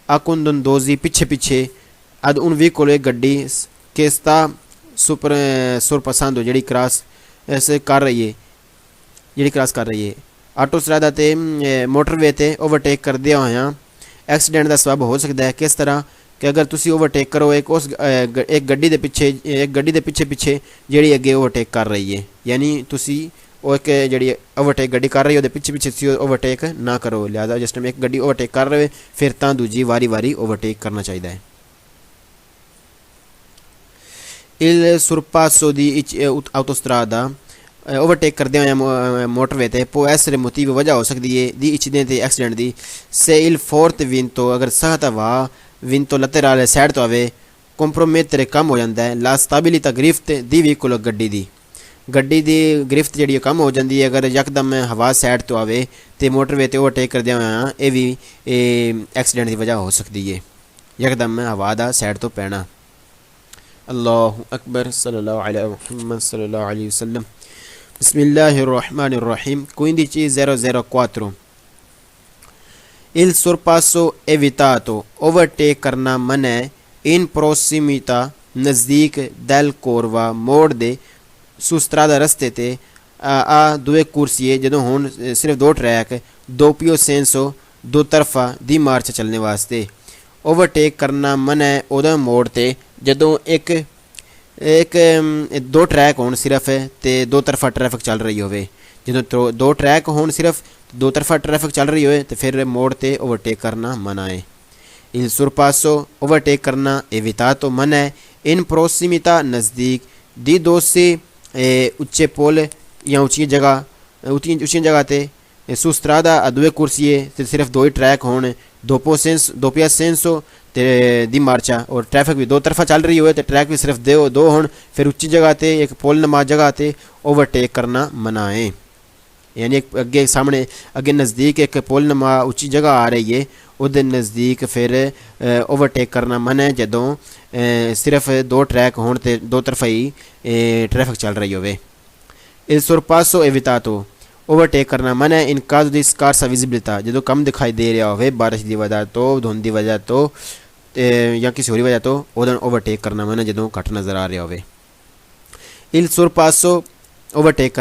acondondosi पिछे पिछे ad un veicolo एक गड्डी के sta sorpassando जेड़ी क्रॉस कर रही है ऑटोस्ट्रादा ते मोटरवे ते ओवरटेक करदे होया एक्सीडेंट का सबब हो सकता है। किस तरह कि अगर तुसी ओवरटेक करो एक गड्डी के पिछे पिछे जेड़ी अगे ओवरटेक कर रही है, यानी तुसी एक जी ओवरटेक गड्डी कर रही है पिछे पिछे तुसी ओवरटेक ना करो। लिहाजा जिस टाइम एक गड्डी ओवरटेक कर रहे हो फिर तो दूजी वारी वारी ओवरटेक करना चाहिए है। इल sorpasso di autostrada ओवरटेक करदे होए मोटरवे ते può essere motivo वजह हो सकती है दी इंसिडेंट एक्सीडेंट दी से il forte vento अगर सख्त हवा विंतो laterale साइड तो आवे compromettere कम हो जाता है la stabilità गिरफ्त दी veicolo गड्डी दी गिरफ्त जी कम हो जाती है अगर यकदम हवा साइड तो आवे तो मोटरवे ते ओवरटेक करदे होए ये भी एक्सीडेंट की वजह हो सकती है, यकदम हवा दा साइड तो पैना। अल्लाहु अकबर सल्लल्लाहु अलैहि मुहम्मद सल्लल्लाहु अलैहि वसल्लम। बिस्मिल्लाहिर्रहमानिर्रहीम। 1504 Il sorpasso evitato ओवरटेक करना मन है इन prossimità नज़दीक del corva मोड़ दे सुस्त्रादा रस्ते ते आ दुए कुर्सीए जदों हुण सिर्फ दो ट्रैक दोपियो सेंसो दो तरफा दी मार्च चलने वास्ते। ओवरटेक करना मन है उदों मोड़ ते जदों एक दो ट्रैक होण सिर्फ ते दो तरफा ट्रैफिक चल रही होवे। जदों दो ट्रैक होण सिर्फ दो तरफा ट्रैफिक चल रही होए तो फिर मोड़ ते ओवरटेक करना मना है। इन sorpasso ओवरटेक करना evitato मन है इन prossimità नज़दीक दी दो से उच्चे पोल या ऊँची जगह ते सुस्त्रादा दुए कुर्सीए ते सिर्फ दो ही ट्रैक होने दोपिया सेंसो ते दी मार्चा और ट्रैफिक भी दो तरफा चल रही हो तो ट्रैक भी सिर्फ दो होन फिर उच्ची जगह ते एक पोल नमा जगह ते ओवरटेक करना मना है। यानी एक अगे सामने अगे नज़दीक एक पोल नमा उच्ची जगह आ रही है उहदे नज़दीक फिर ओवरटेक करना मन है जदों सिर्फ दो ट्रैक होण ते दो तरफा ही ट्रैफिक चल रही होवे। Il sorpasso evitato ओवरटेक करना मन है इन caso di scarsa visibilità जदों कम दिखाई दे रहा होवे बारिश की वजह तो धुंध की वजह तो या किसी होरी वजह तो उदों ओवरटेक करना मन है जदों घट नज़र आ रहा होवे। Il sorpasso ओवरटेक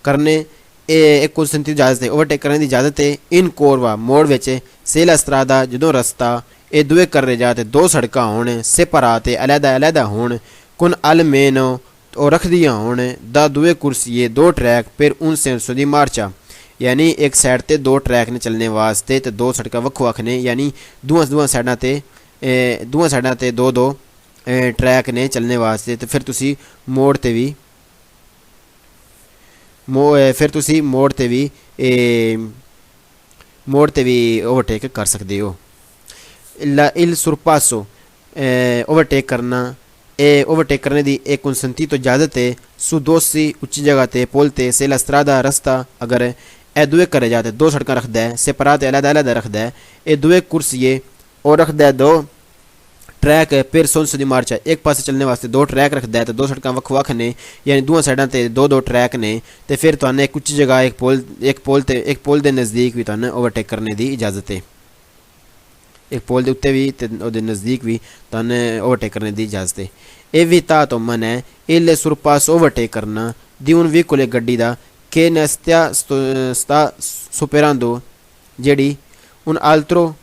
करने एक कुछ इजाजत है ओवरटेक करने की इजाजत है इन कोरवा मोड़ विच से la strada जदों रस्ता ये दुए कर रहे जाते दो सड़कां होण सेपराते अलहदा होण कुन almeno और रख दिया होने दा दुए कुर्सीए दो ट्रैक फिर उन सेंसो दी मार्चा, यानी एक साइड ते दो ट्रैक ने चलने वास्ते तो दो सड़क वक्खो वक्ख ने, यानी दुआं साइडां ते दो ट्रैक ने चलने वास्ते तो फिर तुसी मोड़ ते भी ओवरटेक कर सकते हो। Il sorpasso ओवरटेक करने की एक कंसंती तो इजाजत है सुदोसी उच्ची जगह ते पुल ते से la strada रस्ता अगर ए दुए करे जाते दो सड़कें रखता है सेपराते अलहदा रखता है ए दुए कुर्सीए और रखता है दो ट्रैक फिर सोंस दी मार्च एक पासे चलने वास्ते दो ट्रैक रखता है तो दो सड़कें वक्ख ने यानी दुआं साइडां ते दो ट्रैक ने तो फिर तुहानूं एक उच्ची जगह एक पोल दे नज़दीक भी तुहानूं ओवरटेक करने की इजाजत है। एक पोल के उत्ते भी ते उहदे नज़दीक भी तुहानूं ओवरटेक करने की इजाजत है। evitato मन है il sorpasso ओवरटेक करना दी un veicolo गड्डी दा che ne sta superando जेड़ी un altro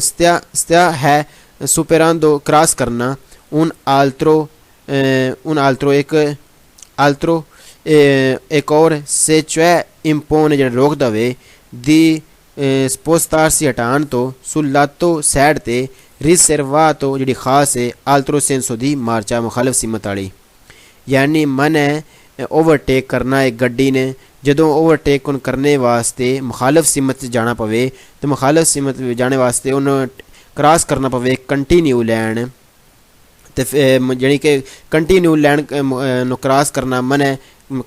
स्त्या है superando क्रॉस करना un altro एक और से cioè impone जेड़ा रोक दवे di spostarsi हटान तो sul lato साइड ते रिसर्वातो जिहड़ी खास है आल्ट्रो सेंसो दी मार्चा मुखालफ सिमत वाली यानी मन है ओवरटेक करना एक गड्डी ने जदों ओवरटेक करने वास्ते मुखालफ सिमत जाना पवे तो मुखालफ सिमत जाने वास्ते उन्हें क्रॉस करना पवे कंटिन्यू लैन तो जानी कि कंटिन्यू लैन क्रॉस करना मन है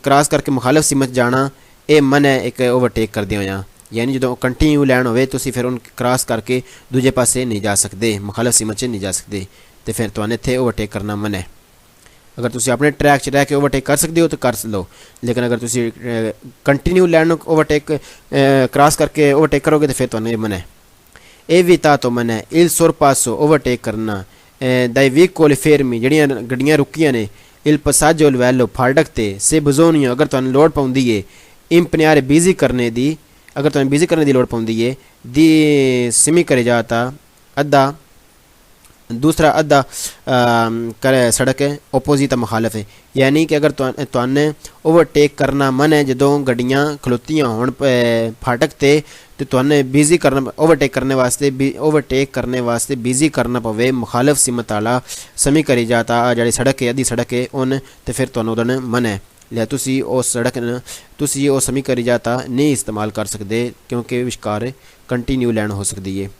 क्रॉस करके मुखालफ सिमत जाना ये मन है एक ओवरटेक कर दिया यानी जो कंटिन्यू लैन हो तो फिर उन क्रॉस करके दूजे पासे नहीं जा सकते मुखालफ सिमत च नहीं जा सकते तो फिर तुहानू इत्थे ओवरटेक करना मन है अगर तुम अपने ट्रैक रह के ओवरटेक कर सकते हो तो कर लो लेकिन अगर तुम कंटिन्यू लैन ओवरटेक क्रॉस करके ओवरटेक करोगे तो फिर तुहानू मन है ये भी तो मन है इल सुर पासो ओवरटेक करना दाई वीक कोल फेरमी जड़ियाँ गड्डियाँ रुकियां ने इल पसाजो लवैलो फाटक ते से बजोनियो अगर तुहानू लोड़ पाउंदी है इंपनियारे बिजी करने दी अगर तुहानू बिजी करने की लोड़ पाउंदी है दी सिमी करे जाता अद्धा दूसरा अद्धा करे सड़क है ओपोजिट मुखालफ है यानी कि अगर तुहाने ओवरटेक करना मन है जदों गड्डियाँ खलोतियाँ होण फाटक ते तो तुहाने बिजी करना ओवरटेक करने वास्ते बिजी करना पवे मुखालफ सिमत वाला समी करी जाता जिहड़ी सड़क है अद्धी सड़क है उन तो फिर तुहानू उहदा मन है लिया तुसी उस सड़क तुसी उस समी करी जाता नहीं इस्तेमाल कर सकते क्योंकि विशकार कंटिन्यू लैन हो सकती है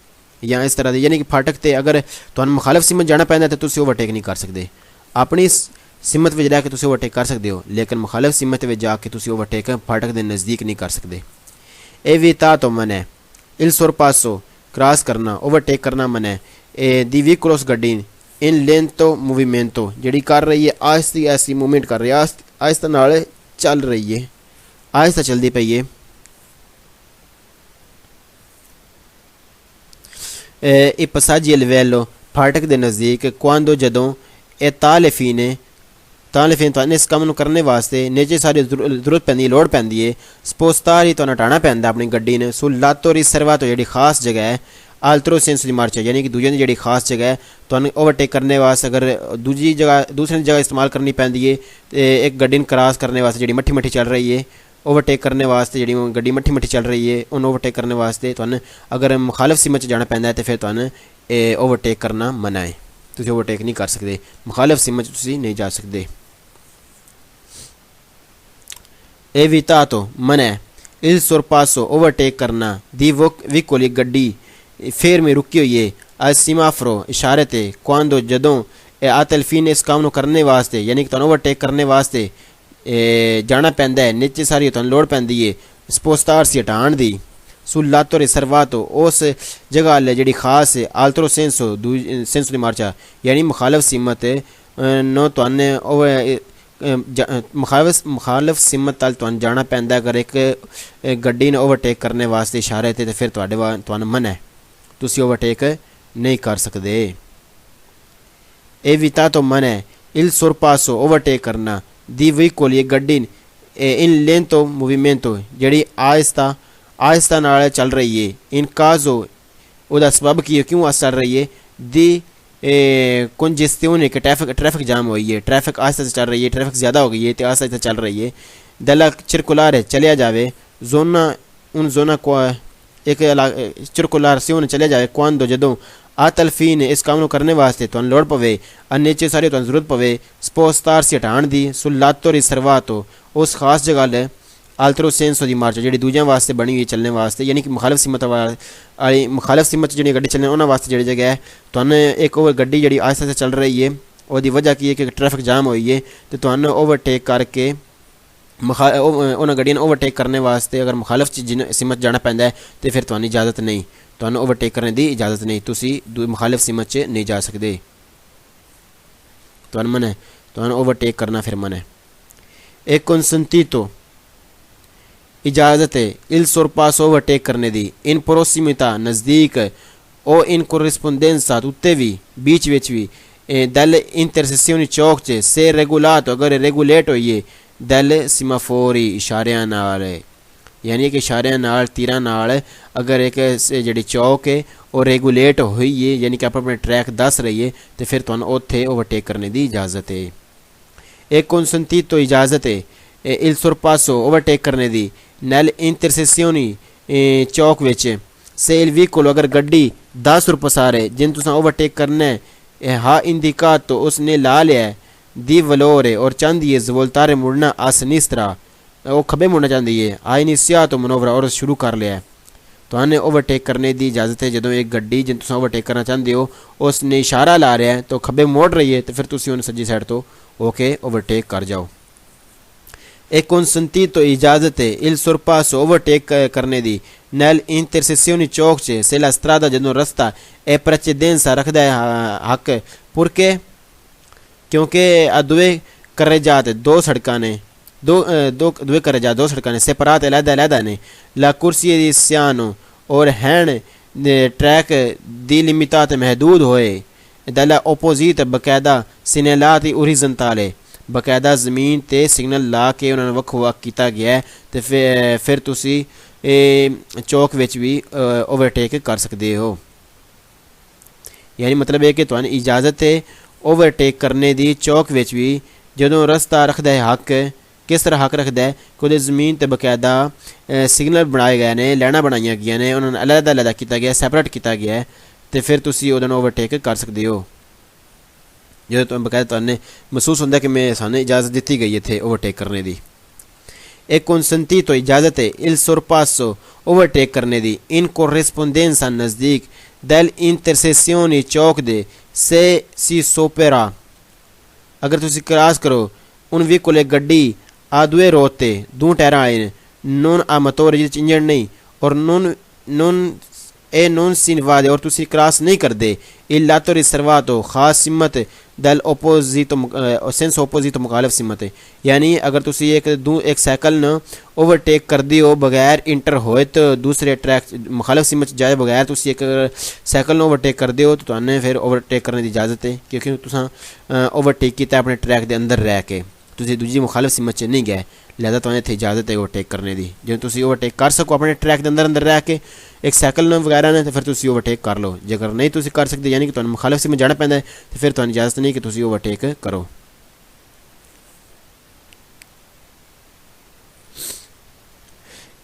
या इस तरह की यानी कि फाटक ते अगर तुहानू मुखालफ सिमत जाना पैंदा तो तुसी ओवरटेक नहीं कर सकते अपनी सिमत में रह के तुसी ओवरटेक कर सकते हो लेकिन मुखालफ सिमत में जाके तुसी ओवरटेक फाटक के नज़दीक नहीं कर सकते ए विता तो मन है इल सुर पासो क्रॉस करना ओवरटेक करना मन है ए दी वी क्रॉस गड्डी इन लेंतो मूवमेंटो जिहड़ी कर रही है आहिस्ती ऐसी मूवमेंट कर रही है आहिस्ता नाल चल रही है आहिस्ता चलती पई है ए पसाजी लवेलो फाटक के नज़दीक क्वांदो जदों ए तालिफीन तो इस काम करने वास्ते नीचे सारी जरूरत पैंदी लोड़ पैंदी है स्पोस्तार ही तो हटाना पैंदा अपनी गड्डी ने सो लातो रिसर्वा तो जी खास जगह है आल्ट्रो सेंस की मार्च है यानी कि दूजे की जी खास जगह है तो ओवरटेक करने वास्ते अगर दूसरी जगह इस्तेमाल करनी पैंदी है तो एक गड्डी क्रॉस करने वास्ते जी मट्ठी चल रही है ओवरटेक करने वास्ते जी गड्डी मट्ठी चल रही है उन ओवरटेक करने वास्ते तो अगर मुखालफ सिमत जाना पैंदा है तो फिर तुहानू ओवरटेक करना मना है तुसीं ओवरटेक नहीं कर सकते मुखालफ सिमत तुसीं नहीं जा सकते ए विता तो मन है इल सुर पासो ओवरटेक करना दी विकोली गड्डी फेर में रुकी हुई है आज सीमाफरो इशारे ते क्वांदो जदों ए आतलफीन इस काम करने वास्ते यानी कि तुहानू ओवरटेक करने वास्ते जाना पैंदा है नीचे सारी तुहानू लोड़ पैंदी है स्पोस्तार सी हटाण दी सुल्लातो रिसर्वातो उस जगह ले जी खास है आल्ट्रो सेंसो दी मार्चा यानी मुखालफ सिमत नो तुहाने मुखालफ सिमत तल तुहानू जाना पैंदा अगर एक गड्डी ने ओवरटेक करने वास्ते इशारे ते फिर तुहानू मन है तुसी ओवरटेक नहीं कर सकते ए विता तो मन है इल सुर पासो ओवरटेक करना दी व्हीकल ये गड्डी इन लेंतो मूवमेंटो जिहड़ी आहिस्ता नाल चल रही है इन काजो उहदा सबब की क्यों चल रही है दी कंजेस्टियोन के ट्रैफिक जाम हुई है ट्रैफिक आहिस्ता से चल रही है ट्रैफिक ज़्यादा हो गई है तो आहिस्ता चल रही है दला चिरकुलार है चलिया जावे जोना उन जोना को एक चिरकुलार से उन चलिया जावे क्वांदो जदों आतलफीन इस काम करने वास्ते तुहानू लोड़ पवे और नीचे सारी तुहानू जरूरत पवे स्पोस्तार से हटाण दी सुल्लातो रिसर्वा तो उस खास जगह ले आल्ट्रो सेंसो दी मार्च जी दूजियां वास्ते बनी हुई चलने वास्ते यानी कि मुखालफ सिमत जी गड्डी चलने उन्होंने वास्ते जी जगह है तुहानू एक ओवर गड्डी जी आहिस्ता से चल रही है और वजह की है कि ट्रैफिक जाम हुई है तो तुहानू ओवरटेक करके उन्होंने गड्डियां ओवरटेक करने वास्ते अगर मुखालफ सिमत जाना पैंदा है तो फिर तुहानू इजाज़त नहीं तुहानू ओवरटेक करने की इजाज़त नहीं तुसी मुखालफ सिमत च नहीं जा सकते तुहानू मन है तुहानू ओवरटेक करना फिर मन है एक कंसंटीतो इजाज़त है इल सुर पास ओवरटेक करने दी इन प्रोसिमिता नज़दीक ओ इन कोरिस्पोंडेंसा उत्ते भी बीच विच भी दल इंटरसेसियोनी चौक च से रेगुलात अगर रेगुलेट होइए दल सिमाफोरी इशारियां नाल यानी कि इशारियां नाल तीरां नाल अगर एक जी चौक है और रेगुलेट हुई है यानी कि आप अपने ट्रैक दस रही है तो फिर तुहानू उत्थे ओवरटेक करने की इजाज़त है एक कंसंटी तो इजाज़त है इल सुर पासो ओवरटेक करने की नल इंटरसेसियोनी चौक विच से il vicolo अगर गड्डी 10 रुपसारे जिन तुसा ओवरटेक करना है हा इंदिका तो उसने ला लिया है दी वलोरे और चाहती है जवोल्तारे मुड़ना आ सिनिस्त्रा वो खबे मुड़ना चाहती है आई निस्या तो मनोवरा और शुरू कर लिया है तो आने ओवरटेक करने की इजाज़त है जो एक गड्डी जिन तुम ओवरटेक करना चाहते हो उसने इशारा ला रहा है तो खब्बे मोड़ रही है तो फिर तुम उन्हें सज्जी साइड तो ओके ओवरटेक कर जाओ। एक कंसंती तो इजाज़त है इल सुरपास ओवरटेक करने की नैल इंटरसेसियोनी चौक से सेला स्त्रादा जो रस्ता ए प्रेसिडेंसा रखता है हक पुरके क्योंकि दुए करे जाते दो सड़क ने दुए करे जा दो सड़क ने सेपरात अलहदा ने ला कुर्सी सियानो और हैन ट्रैक दी लिमितात महदूद होए दला ओपोजिट बकायदा सिनेलात ओरिजन ताले बकायदा ज़मीन ते सिग्नल ला के उन्होंने वक् वक् किया गया है तो फिर तुसी चौक विच भी ओवरटेक कर सकते हो। यानी मतलब है कि तुहानू इजाज़त है ओवरटेक करने की चौक विच भी जो रस्ता रखता है हक किस तरह हक रखता है कि ज़मीन ते बकायदा सिग्नल बनाए गए ने लैना बनाई गई ने उन्होंने अलग किया गया सैपरेट किया गया है तो फिर तुसी उहदे ओवरटेक कर सकते हो जो तो बकायदा तुहानू महसूस होंदा कि मैं सानू इजाज़त दी गई है थे ओवरटेक करने की। एक कंसंती तो इजाज़त है इल सोरपासो ओवरटेक करने की इन कोरेस्पोंडेंसा नज़दीक दल इंटरसेसियोनी चौक दे से सी सोपेरा अगर तुसी क्रॉस करो उन भी कोले गड्डी आदुए रोते दो टायरा आए नून आ मतोर इंजन नहीं और नून नून ए नून सीन वादे और तुसी क्रॉस नहीं कर दे इल्ला तो रिसर्वा तो ख़ास सिमत दल ओपोजिट सेंस ओपोजिट मुखालिफ सिमत है। यानी अगर तुसी एक साइकिल न ओवरटेक कर दी हो बगैर इंटर होए तो दूसरे ट्रैक मुखालिफ सिमत जाए बगैर तुसी एक साइकिल न ओवरटेक कर दे हो तो तुहानू फिर ओवरटेक करने की इजाज़त है क्योंकि तुसा ओवरटेक किया अपने ट्रैक के अंदर रह के तुसी दूजी मुखालिफ सिमत च नहीं गए लिहाजा तुहानू इत्थे इजाज़त है ओवरटेक करने की जो तुसी ओवरटेक कर सको अपने ट्रैक के अंदर रह के एक साइकिल न वगैरह ने तो फिर तुसी ओवरटेक कर लो जेकर नहीं तुसी कर सकते यानी कि तुहानू मुखालिफ सिमत जाना पैंदा है तो फिर तुहानू इजाज़त नहीं कि तुसी ओवरटेक करो।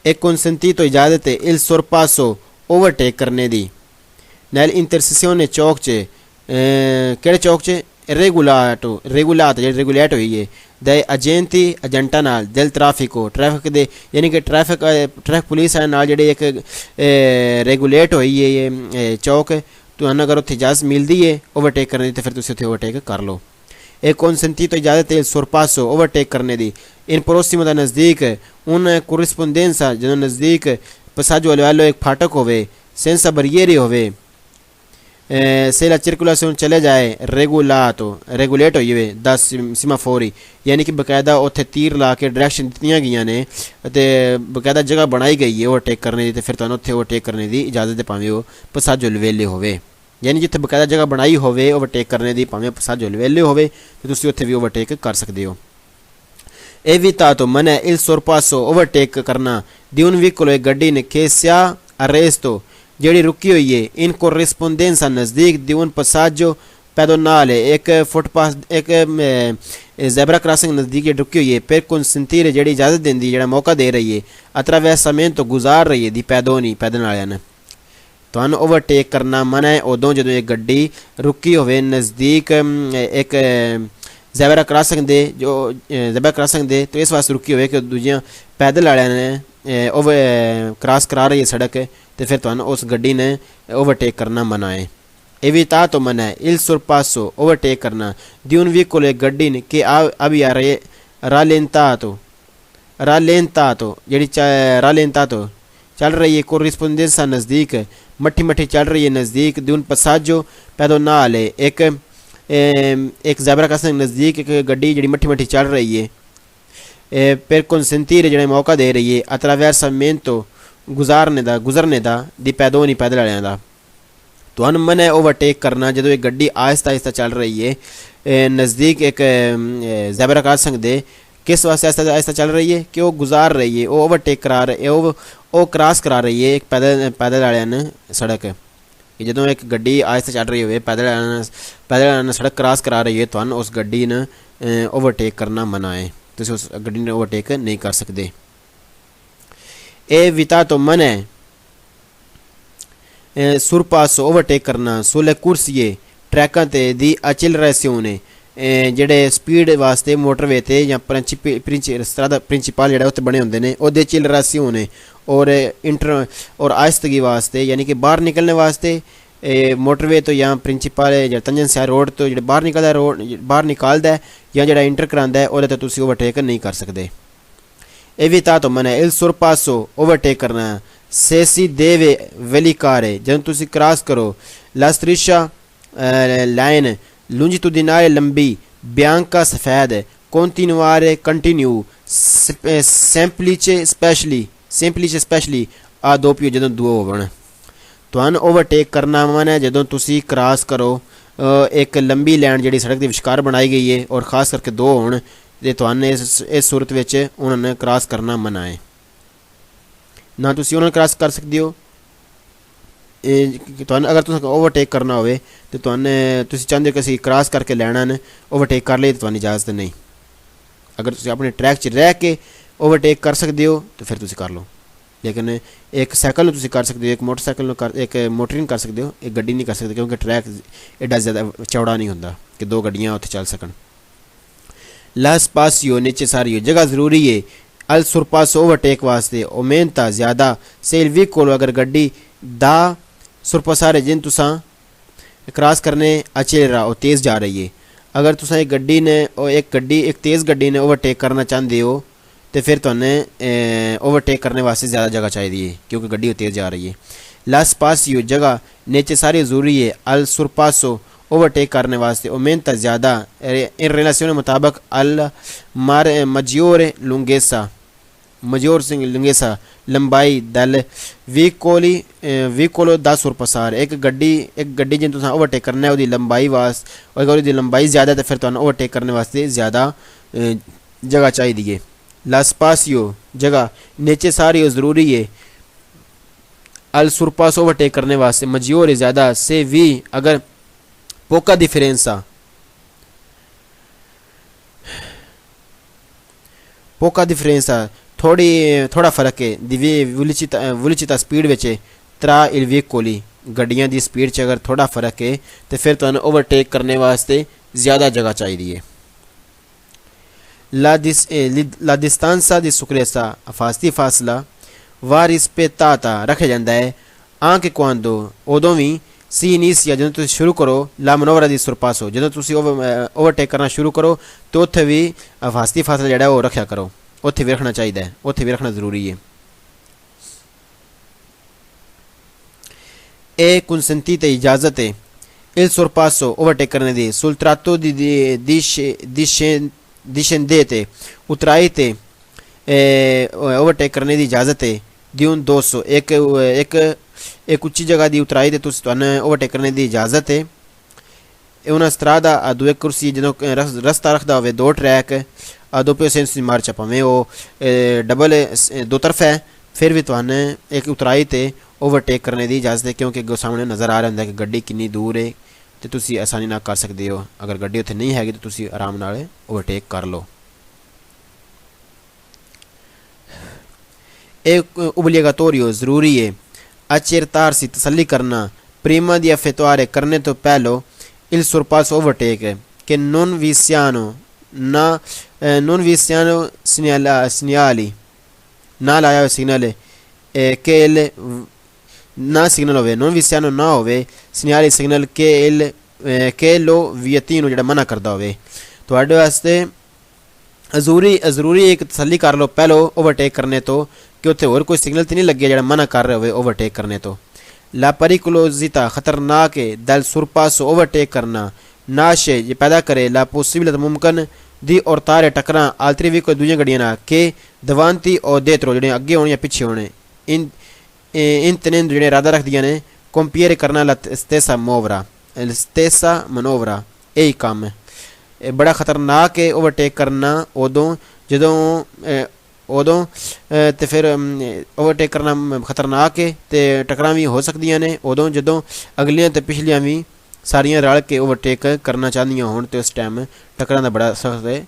एक कंसंती तो इजाज़त है इल सोरपासो ओवरटेक करने की नैल इंटरसेसियोने चौक च केड़े चौक च रेगुलाट रेगुलेट हुई है दे एजेंटी एजेंटा नाल दिल ट्रैफिक दे यानी कि ट्रैफिक पुलिस नाल जेह्ड़े एक रेगुलेट हुई है ये चौक तो अगर उत्थे इजाज़त मिलती है ओवरटेक करने की तो फिर तुसी उत्थे ओवरटेक कर लो। एक कंसंती तो इजाज़त है सोरपासो ओवरटेक करने की इन पड़ोसी मतलब नज़दीक उन कोरिस्पोंडेंसा जो नज़दीक पसाजो वालो एक फाटक होवे सेंसा बरियरी होवे सेला सर्कुलेशन चले जाए रेगुलेट होइए वे 10 सीमाफोरी यानी कि बकायदा उत्थे तीर ला के डायरैक्शन दित्तियां गई ने ते बकायदा जगह बनाई गई है ओवरटेक करने की तो फिर तुहानू उत्थे ओवरटेक करने की इजाज़त भावें वो पसाजो वेले होवे यानी जिथे बकायदा जगह बनाई होवे ओवरटेक करने की भावें पसाजो वेले होवे तो तुसी उत्थे भी ओवरटेक कर सकते हो। ए विता तो मन है इल सोरपासो ओवरटेक करना दिउन व्हीकल एक गड्डी ने केसिया अरेस्तो जेड़ी रुकी हुई है इन कोरेस्पोंडेंसा नज़दीक दिवन पसाजो पैदोनाल है एक फुटपाथ एक ज़ेब्रा क्रॉसिंग नज़दीक रुकी हुई है फिर कंसंतीरे जेड़ी इजाज़त देंदी जेड़ा मौका दे रही है अतरा वैसा समें तो गुजार रही है दी पैदोनी पैदल आलियां तुहानू ओवरटेक करना मना है उदों जो एक गड्डी रुकी होवे नज़दीक एक ज़ेब्रा क्रॉसिंग दे तो इस वास्ते रुकी हुए कि दूजियां पैदल आलियां ने ओवर क्रॉस करा रही है सड़क तो फिर तुहानू उस गड्डी ने ओवरटेक करना मना है। एविता तो मना है इल सोरपासो ओवरटेक करना दिउन व्हीकल एक गड्डी ने कि अभी आ रही रालेंता तो जेड़ी रालेंता तो चल रही है कोरिस्पोंडेंसा नज़दीक मट्ठी चल रही है नज़दीक दिउन पसाजो पैदोनाल है एक ज़ेब्रा क्रॉसिंग नज़दीक एक गड्डी जी मट्ठी चल रही है फिर कंसंतीरे जेड़ा मौका दे रही है अतरावैरसा मेन तो गुजरने दा दी पैदोनी पैदल आलियां दा तुहानू मन है ओवरटेक करना जो एक गड्डी आहिस्ता आहिस्ता चल रही है नज़दीक एक ज़ेब्रा क्रॉसिंग दे किस वास्ते आहिस्ता आहिस्ता चल रही है कि वो गुजार रही है वो ओवरटेक करा रही वो क्रॉस करा रही है एक पैदल आलियां सड़क जो एक गड्डी आहिस्ता चल रही हो पैदल सड़क क्रॉस करा रही है तुहानू उस गड्डी ने ओवरटेक करना मना है तुसीं उस गड्डी ने ओवरटेक नहीं कर सकते। ए विता तो मन है सुरपास ओवरटेक करना सुले कुर्सिए ट्रैकां ते दी accelerazione ਜਿਹੜੇ स्पीड वास्ते मोटरवे ते ਜਾਂ स्ट्रादा प्रिंसिपल ਜਿਹੜਾ ਉੱਤੇ ਬਣੇ ਹੁੰਦੇ ਨੇ ਉਹਦੇ accelerazione और इंटर और आहिस्तगी वास्ते यानी कि बाहर निकलने वास्ते मोटरवे तो या प्रिंसिपल ਜਾਂ ਤੰਜਨ ਸਿਆਰ रोड तो ਜਿਹੜੇ ਬਾਹਰ ਨਿਕਲਦਾ रोड ਬਾਹਰ ਨਿਕਾਲਦਾ ਜਾਂ ਜਿਹੜਾ ਇੰਟਰ ਕਰਾਉਂਦਾ ਉਹਦੇ ਤੇ ਤੁਸੀਂ ਓਵਰਟੇਕ ਨਹੀਂ ਕਰ ਸਕਦੇ। evitato mane il sorpasso overtake करना se si deve valicare ਜਦੋਂ ਤੁਸੀਂ ਕ੍ਰਾਸ ਕਰੋ la striscia line longitudinale लंबी bianca सफ़ेद continuare continue semplice specially ਆ दोppio ਜਦੋਂ ਦੋ ਹੋਵਣ। ਤੁਹਾਨੂੰ ਓਵਰਟੇਕ ਕਰਨਾ ਮਨ ਜਦੋਂ ਤੁਸੀਂ ਕ੍ਰਾਸ ਕਰੋ ਇੱਕ ਲੰਬੀ ਲਾਈਨ ਜਿਹੜੀ ਸੜਕ ਦੇ ਵਿਚਕਾਰ ਬਣਾਈ ਗਈ ਹੈ ਔਰ ਖਾਸ ਕਰਕੇ ਦੋ ਹੋਣ ਤੇ ਤੁਹਾਨੂੰ ਇਸ ਸੂਰਤ ਵਿੱਚ ਉਹਨਾਂ ਨੇ ਕ੍ਰਾਸ ਕਰਨਾ ਮਨਾ ਹੈ। ਨਾ ਤੁਸੀਂ ਉਹਨਾਂ ਨੂੰ ਕ੍ਰਾਸ ਕਰ ਸਕਦੇ ਹੋ ਤੁਹਾਨੂੰ ਅਗਰ ਤੁਸੀਂ ਓਵਰਟੇਕ ਕਰਨਾ ਹੋਵੇ ਤੇ ਤੁਸੀਂ ਚਾਹੁੰਦੇ ਹੋ ਕਿ ਅਸੀਂ ਕ੍ਰਾਸ ਕਰਕੇ ਲੈਣਾ ਨੇ ਓਵਰਟੇਕ ਕਰ ਲਈ ਤਾਂ ਤੁਹਾਨੂੰ ਇਜਾਜ਼ਤ ਨਹੀਂ। ਅਗਰ ਤੁਸੀਂ ਆਪਣੇ ਟਰੈਕ 'ਚ ਰਹਿ ਕੇ ਓਵਰਟੇਕ ਕਰ ਸਕਦੇ ਹੋ ਤਾਂ ਫਿਰ ਤੁਸੀਂ ਕਰ ਲਓ। ਲੇਕਿਨ ਇੱਕ ਸਾਈਕਲ ਨੂੰ ਤੁਸੀਂ ਕਰ ਸਕਦੇ ਹੋ ਇੱਕ ਮੋਟਰਸਾਈਕਲ ਨੂੰ ਇੱਕ ਮੋਟਰ ਨੂੰ ਕਰ ਸਕਦੇ ਹੋ ਇੱਕ ਗੱਡੀ ਨਹੀਂ ਕਰ ਸਕਦੇ ਕਿਉਂਕਿ ਟਰੈਕ ਐਡਾ ਜ਼ਿਆਦਾ ਚੌੜਾ ਨਹੀਂ ਹੁੰਦਾ ਕਿ ਦੋ ਗੱਡੀਆਂ ਉੱਥੇ ਚੱਲ ਸਕਣ। ला spazio necessario जगह ज़रूरी है al sorpasso ओवरटेक वास्ते aumenta ज़्यादा se il veicolo अगर गड्डी दा sorpassare जिन तुसा क्रॉस करने accelera और तेज़ जा रही है अगर तुसा एक गड्डी ने एक तेज़ गड्डी ने ओवरटेक करना चाहते हो तो फिर तुमने ओवरटेक करने वास्ते ज़्यादा जगह चाहिए क्योंकि गड्डी तेज़ जा रही है। ला spazio जगह necessario ज़रूरी है al sorpasso ओवरटेक करने वास्ते aumenta ज़्यादा in relazione मुताबिक al maggiore lunghezza लंबाई दल veicolo da sorpassare एक गड्डी जिन तुसें ओवरटेक करना है उसदी लंबाई वास्ते अगर उसदी लंबाई ज़्यादा तो फिर तुहानूं ओवरटेक करने वास्ते ज़्यादा जगह चाहिए। ला spazio जगह necessario ज़रूरी है al sorpasso ओवरटेक करने वास्ते maggiore ज़्यादा से भी अगर poca differenza थोड़ा फ़र्क है दी velocità speed which tra il veicoli गड्डियां दी स्पीड च अगर थोड़ा फ़र्क है तो फिर तुहानूं ओवरटेक करने वास्ते ज़्यादा जगह चाहिए। la distanza di sicurezza फासला va rispettata रखा जाता है anche quando उदों भी सी इनिशिया ਜਦੋਂ ਤੁਸੀਂ ਸ਼ੁਰੂ ਕਰੋ ਲਾ ਮਨੋਵਰਾ ਦੀ ਸੁਰਪਾਸੋ ਜਦੋਂ ਤੁਸੀਂ ਓਵਰਟੇਕ ਕਰਨਾ ਸ਼ੁਰੂ ਕਰੋ ਤਾਂ ਉੱਥੇ ਵੀ ਫਾਸਤੀ ਫਾਸਲਾ ਜਿਹੜਾ ਉਹ ਰੱਖਿਆ ਕਰੋ ਉੱਥੇ ਵੀ ਰੱਖਣਾ ਚਾਹੀਦਾ ਹੈ ਉੱਥੇ ਵੀ ਰੱਖਣਾ ਜ਼ਰੂਰੀ ਹੈ। ਇਹ consentita ਇਜਾਜ਼ਤ ਹੈ il sorpasso ओवरटेक करने ਦੀ sul tratto discendente ਉਤਰਾਈ ਤੇ ओवरटेक करने ਦੀ इजाज़त है di un 200 एक उच्ची जगह की उतराई तो ओवरटेक करने की इजाज़त है। उन्हें स्ट्रादा दो एक कुर्सी जो रस्ता रखता हो दो ट्रैक दो पे मार्च भावें वो डबल दो तरफ है फिर भी तुहाने एक उतराई तो ओवरटेक करने की इजाज़त है क्योंकि सामने नज़र आ रहा होंगे कि गड्डी कितनी दूर है तो तुसी आसानी ना कर सकते हो। अगर गड्डी उत्थे नहीं हैगी तो तुसी आराम नाल ओवरटेक कर लो। एक ओब्लिगाटोरियो ज़रूरी है accertarsi तसल्ली करना prima di effettuare करने तो पहलो il sorpasso overtake che non vi siano segnali na laia segnale che il na signal होवे non vi siano ना होवे segnali signal che lo vietino ਜਿਹੜਾ ਮਨਾ ਕਰਦਾ ਹੋਵੇ ਤੁਹਾਡੇ ਵਾਸਤੇ ਜ਼ਰੂਰੀ ਇੱਕ ਤਸੱਲੀ ਕਰ ਲਓ ਪਹਿਲੋ ਓਵਰਟੇਕ ਕਰਨੇ ਤੋਂ कि उत्थे होर कोई सिग्नल तो नहीं लगे जो मना कर रहे हो ओवरटेक करने तो। ला परिकुलोजिता खतरनाक है दल सुरपासो ओवरटेक करना नाशे ये पैदा करे ला पॉसिबिलिटी मुमकिन दी और तारे टकरा आलतरी भी कोई दूसरी गड्डियां ना के दवांती और देतरो जो अगे होने या पिछे होने इन तनें जो इरादा रख दिया ने कंपेयर करना ला स्टेसा मनोवरा यही काम है बड़ा खतरनाक है ओवरटेक करना उदों तो फिर ओवरटेक करना खतरनाक है तो टकरां भी हो सकदियां ने उदों जदों अगलियां तो पिछलियां भी सारियां रल के ओवरटेक करना चाहदियां होण तो उस टाइम टकरां दा बड़ा सख्त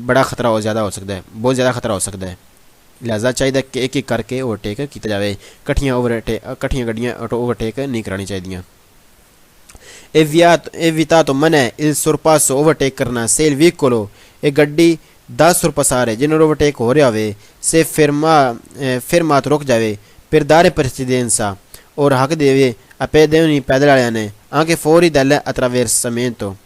बड़ा खतरा हो ज़्यादा हो सकता है बहुत ज़्यादा खतरा हो सकता है। लिहाजा चाहिए कि एक एक करके ओवरटेक किया जाए, कट्ठियां गड्डियां ओवरटेक नहीं करानी चाहिए। evitato मन है il sorpasso ओवरटेक करना से il vicolo एक गड्डी 10 sorpassare जिन्होंने ओवरटेक हो रहा हो से fermato रुक जावे per dare precedenza और हक देवे a pedoni पैदल वाले ने anche fuori dall'attraversamento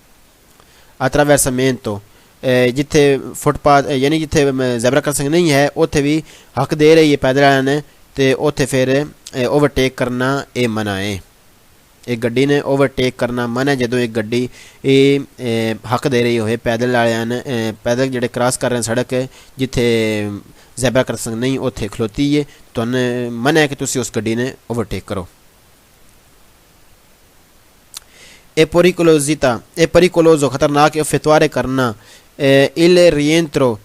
जिथे फुटपाथ यानी जिथे ज़ेब्रा क्रॉसिंग नहीं है उत्थे भी हक दे रही है पैदल वाले ने, तो उत्थे फिर ओवरटेक करना ये मना है। एक गड्डी ने ओवरटेक करना मन है जदों एक गड्डी हक दे रही हो पैदल वाले ने, पैदल जिहड़े क्रॉस कर रहे हैं सड़क जिथे ज़ेब्रा क्रॉसिंग नहीं उत्थे खलोती है, तो मन है कि तुसी उस गड्डी ने ओवरटेक करो। è pericoloso खतरनाक effettuare करना il rientro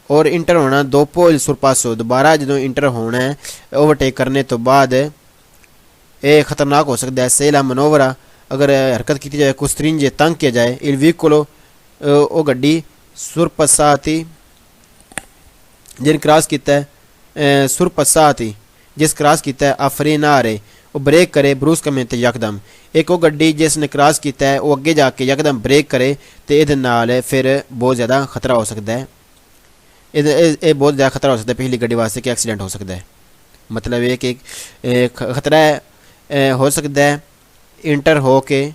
और इंटर होना dopo il sorpasso दोबारा जो इंटर होना है ओवरटेक करने तो बाद ये खतरनाक हो सकता है। se la manovra अगर हरकत की जाए costringe तंग किया जाए il vicolo वो गड्डी sorpassati जिन क्रॉस किया है sorpassati जिस क्रॉस किया है a frenare वो ब्रेक करे bruscamente यकदम, एक वो गड्डी जिसने क्रॉस किया है वो अगे जाके यकदम ब्रेक करे तो ये नाल फिर बहुत ज़्यादा खतरा हो सकता है। ये बहुत ज़्यादा खतरा हो सकता है पिछली गड्डी वास्ते कि एक्सीडेंट हो सकता है। मतलब ये कि खतरा हो सकता है इंटर हो के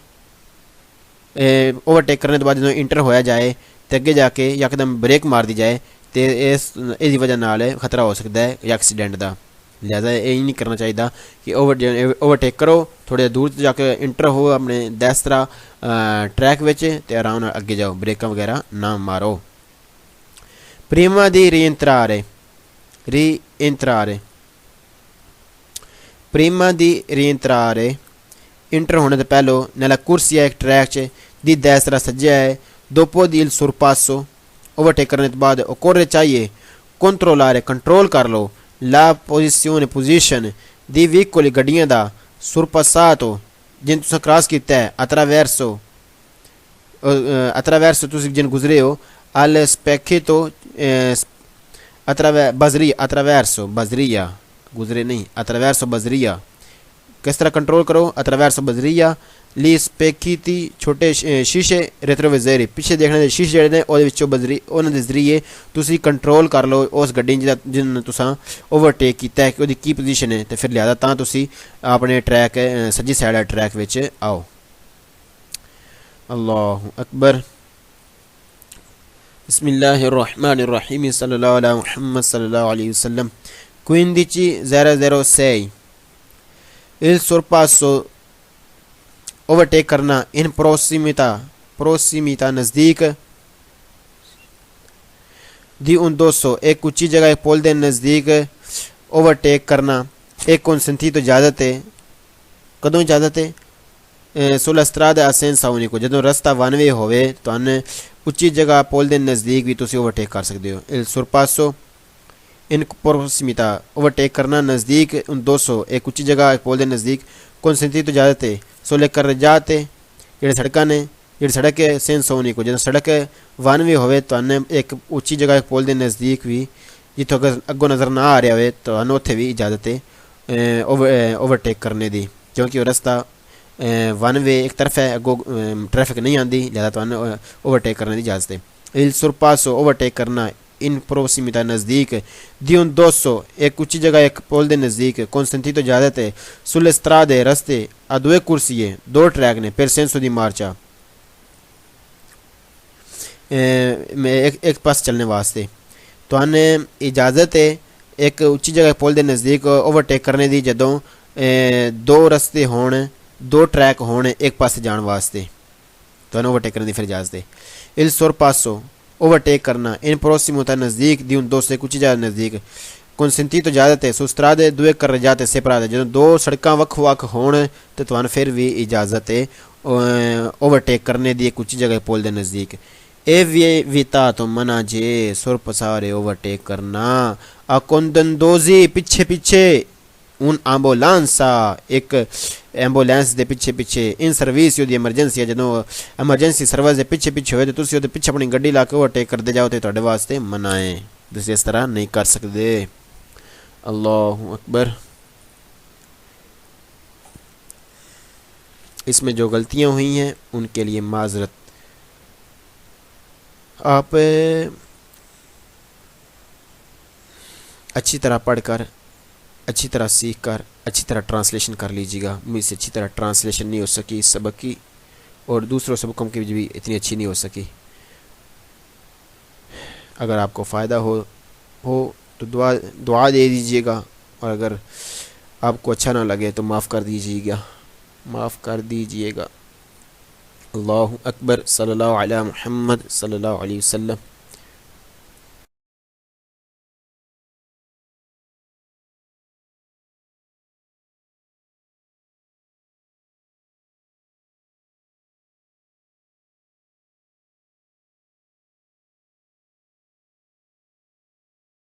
ओवरटेक करने के बाद जो इंटर होया जाए तो अगे जाके यकदम ब्रेक मार दी जाए तो इस वजह नाल खतरा हो सकता है एक्सीडेंट का। लिहाजा यही नहीं करना चाहिए कि ओवरटेक करो थोड़े दूर जाके इंटर हो अपने देसरा ट्रैक विच ते आराम नाल अगे जाओ, ब्रेकां वगैरह ना मारो। प्रीमा दी rientrare प्रीमा दी rientrare इंटर होने तो पहलो नैला कुर्सिया एक ट्रैक च दी देसरा सज्जा है दोपो दी il sorpasso ओवरटेक करने के बाद occorre चाहिए controllare कंट्रोल कर लो la posizione di veicoli गड्डियां दा sorpassato जिन तुसा क्रॉस किया है attraverso तुसी जिन गुजरे हो al specchietto attraverso bazzeria किस तरह कंट्रोल करो attraverso bazzeria ली स्पेक्कीती छोटे शीशे रेट्रोविजरी पीछे देखने के शीशे जिहड़े ने ओहदे विचों बजरी उन्हां दे जरिए तुसी कंट्रोल कर लो उस गड्डी जिन तुसां ओवरटेक कीता है कि ओहदी की पोजीशन है, तो फिर लिहाजा तां तुसी अपने ट्रैक सज्जी साइड वाले ट्रैक विच आओ। अल्लाहु अकबर बिस्मिल्लाहिर्रहमानिर्रहीम सल्लल्लाहु अला मुहम्मद सल्लल्लाहु अलैहि वसल्लम 15:006 il sorpasso ओवरटेक करना इन प्रोसिमिता नज़दीक दी उन 200 एक ऊंची जगह एक पोल के नज़दीक ओवरटेक करना एक consentito तो इजाज़त है। कदों इजाज़त है sulla strada a senso unico जदों रास्ता वन वे होवे तो ऊंची जगह पोल के नज़दीक भी तुसी ओवरटेक कर सकते हो। il sorpasso इन प्रोसिमिता ओवरटेक करना नज़दीक उन 200 एक ऊंची जगह एक पोल के नज़दीक consentito तो इजाज़त है सोले कर जाते जेडे सड़क ने जेडी सड़क है सेंस होनी को जो सड़क वन वे होवे तो एक ऊंची जगह एक पोल के नज़दीक भी जितों अगर अगों नज़र ना आ रहा हो तो उत्थे भी इजाज़त है ओवरटेक करने की, क्योंकि रास्ता वन वे एक तरफ है अगों ट्रैफिक नहीं आती, लिहाजा तो ओवरटेक करने की इजाज़त है। il sorpasso ओवरटेक करना इन प्रोसिमिता नज़दीक दी उन 200 एक ऊंची जगह एक पोल के नज़दीक consentito इजाज़त है sulle strade रस्ते a due corsie दो ट्रैक ने per senso di marcia एक पास चलने वास्ते तो इजाज़त है एक ऊंची जगह पोल के नज़दीक ओवरटेक करने की जदों दो रस्ते होने दो ट्रैक होने एक पास जाने वास्ते तो ओवरटेक करने की फिर इजाज़त है। il sorpasso ओवरटेक करना इन प्रोसिमिता नज़दीक दी उन 200 ऊंची जगह नज़दीक consentito इजाज़त है सुस्त्रादे दुए कर जाते सेपरादे जो दो सड़क वक् वक् होने तो तुहानू फिर भी इजाज़त है ओवरटेक करने की एक ऊंची जगह पोल के नज़दीक। विता तो मना जे sorpassare ओवरटेक करना अकोंदंदोजी पीछे पीछे un ambulanza, एक एम्बूलेंस दे पिछे पिछे इन सर्विस ओदी एमरजेंसी है जदों एमरजेंसी सर्विस दे पिछे पिछे होए ते तुसी ओदे पिछे अपनी गड्डी ला के ओवरटेक करदे जाओ ते तुहाडे वास्ते मना है, तुसी इस तरह नहीं कर सकदे। अल्लाहु अकबर। इसमें जो गलतियां हुई हैं उनके लिए माजरत। आप अच्छी तरह पढ़कर, अच्छी तरह सीख कर, अच्छी तरह ट्रांसलेशन कर लीजिएगा। मुझसे अच्छी तरह ट्रांसलेशन नहीं हो सकी इस सबक की, और दूसरों सबकों की भी इतनी अच्छी नहीं हो सकी। अगर आपको फ़ायदा हो तो दुआ दे दीजिएगा, और अगर आपको अच्छा ना लगे तो माफ़ कर दीजिएगा, माफ़ कर दीजिएगा। अल्लाहु अकबर। सल्लल्लाहु अला मुहम्मद सल्लल्लाहु अलैहि वसल्लम।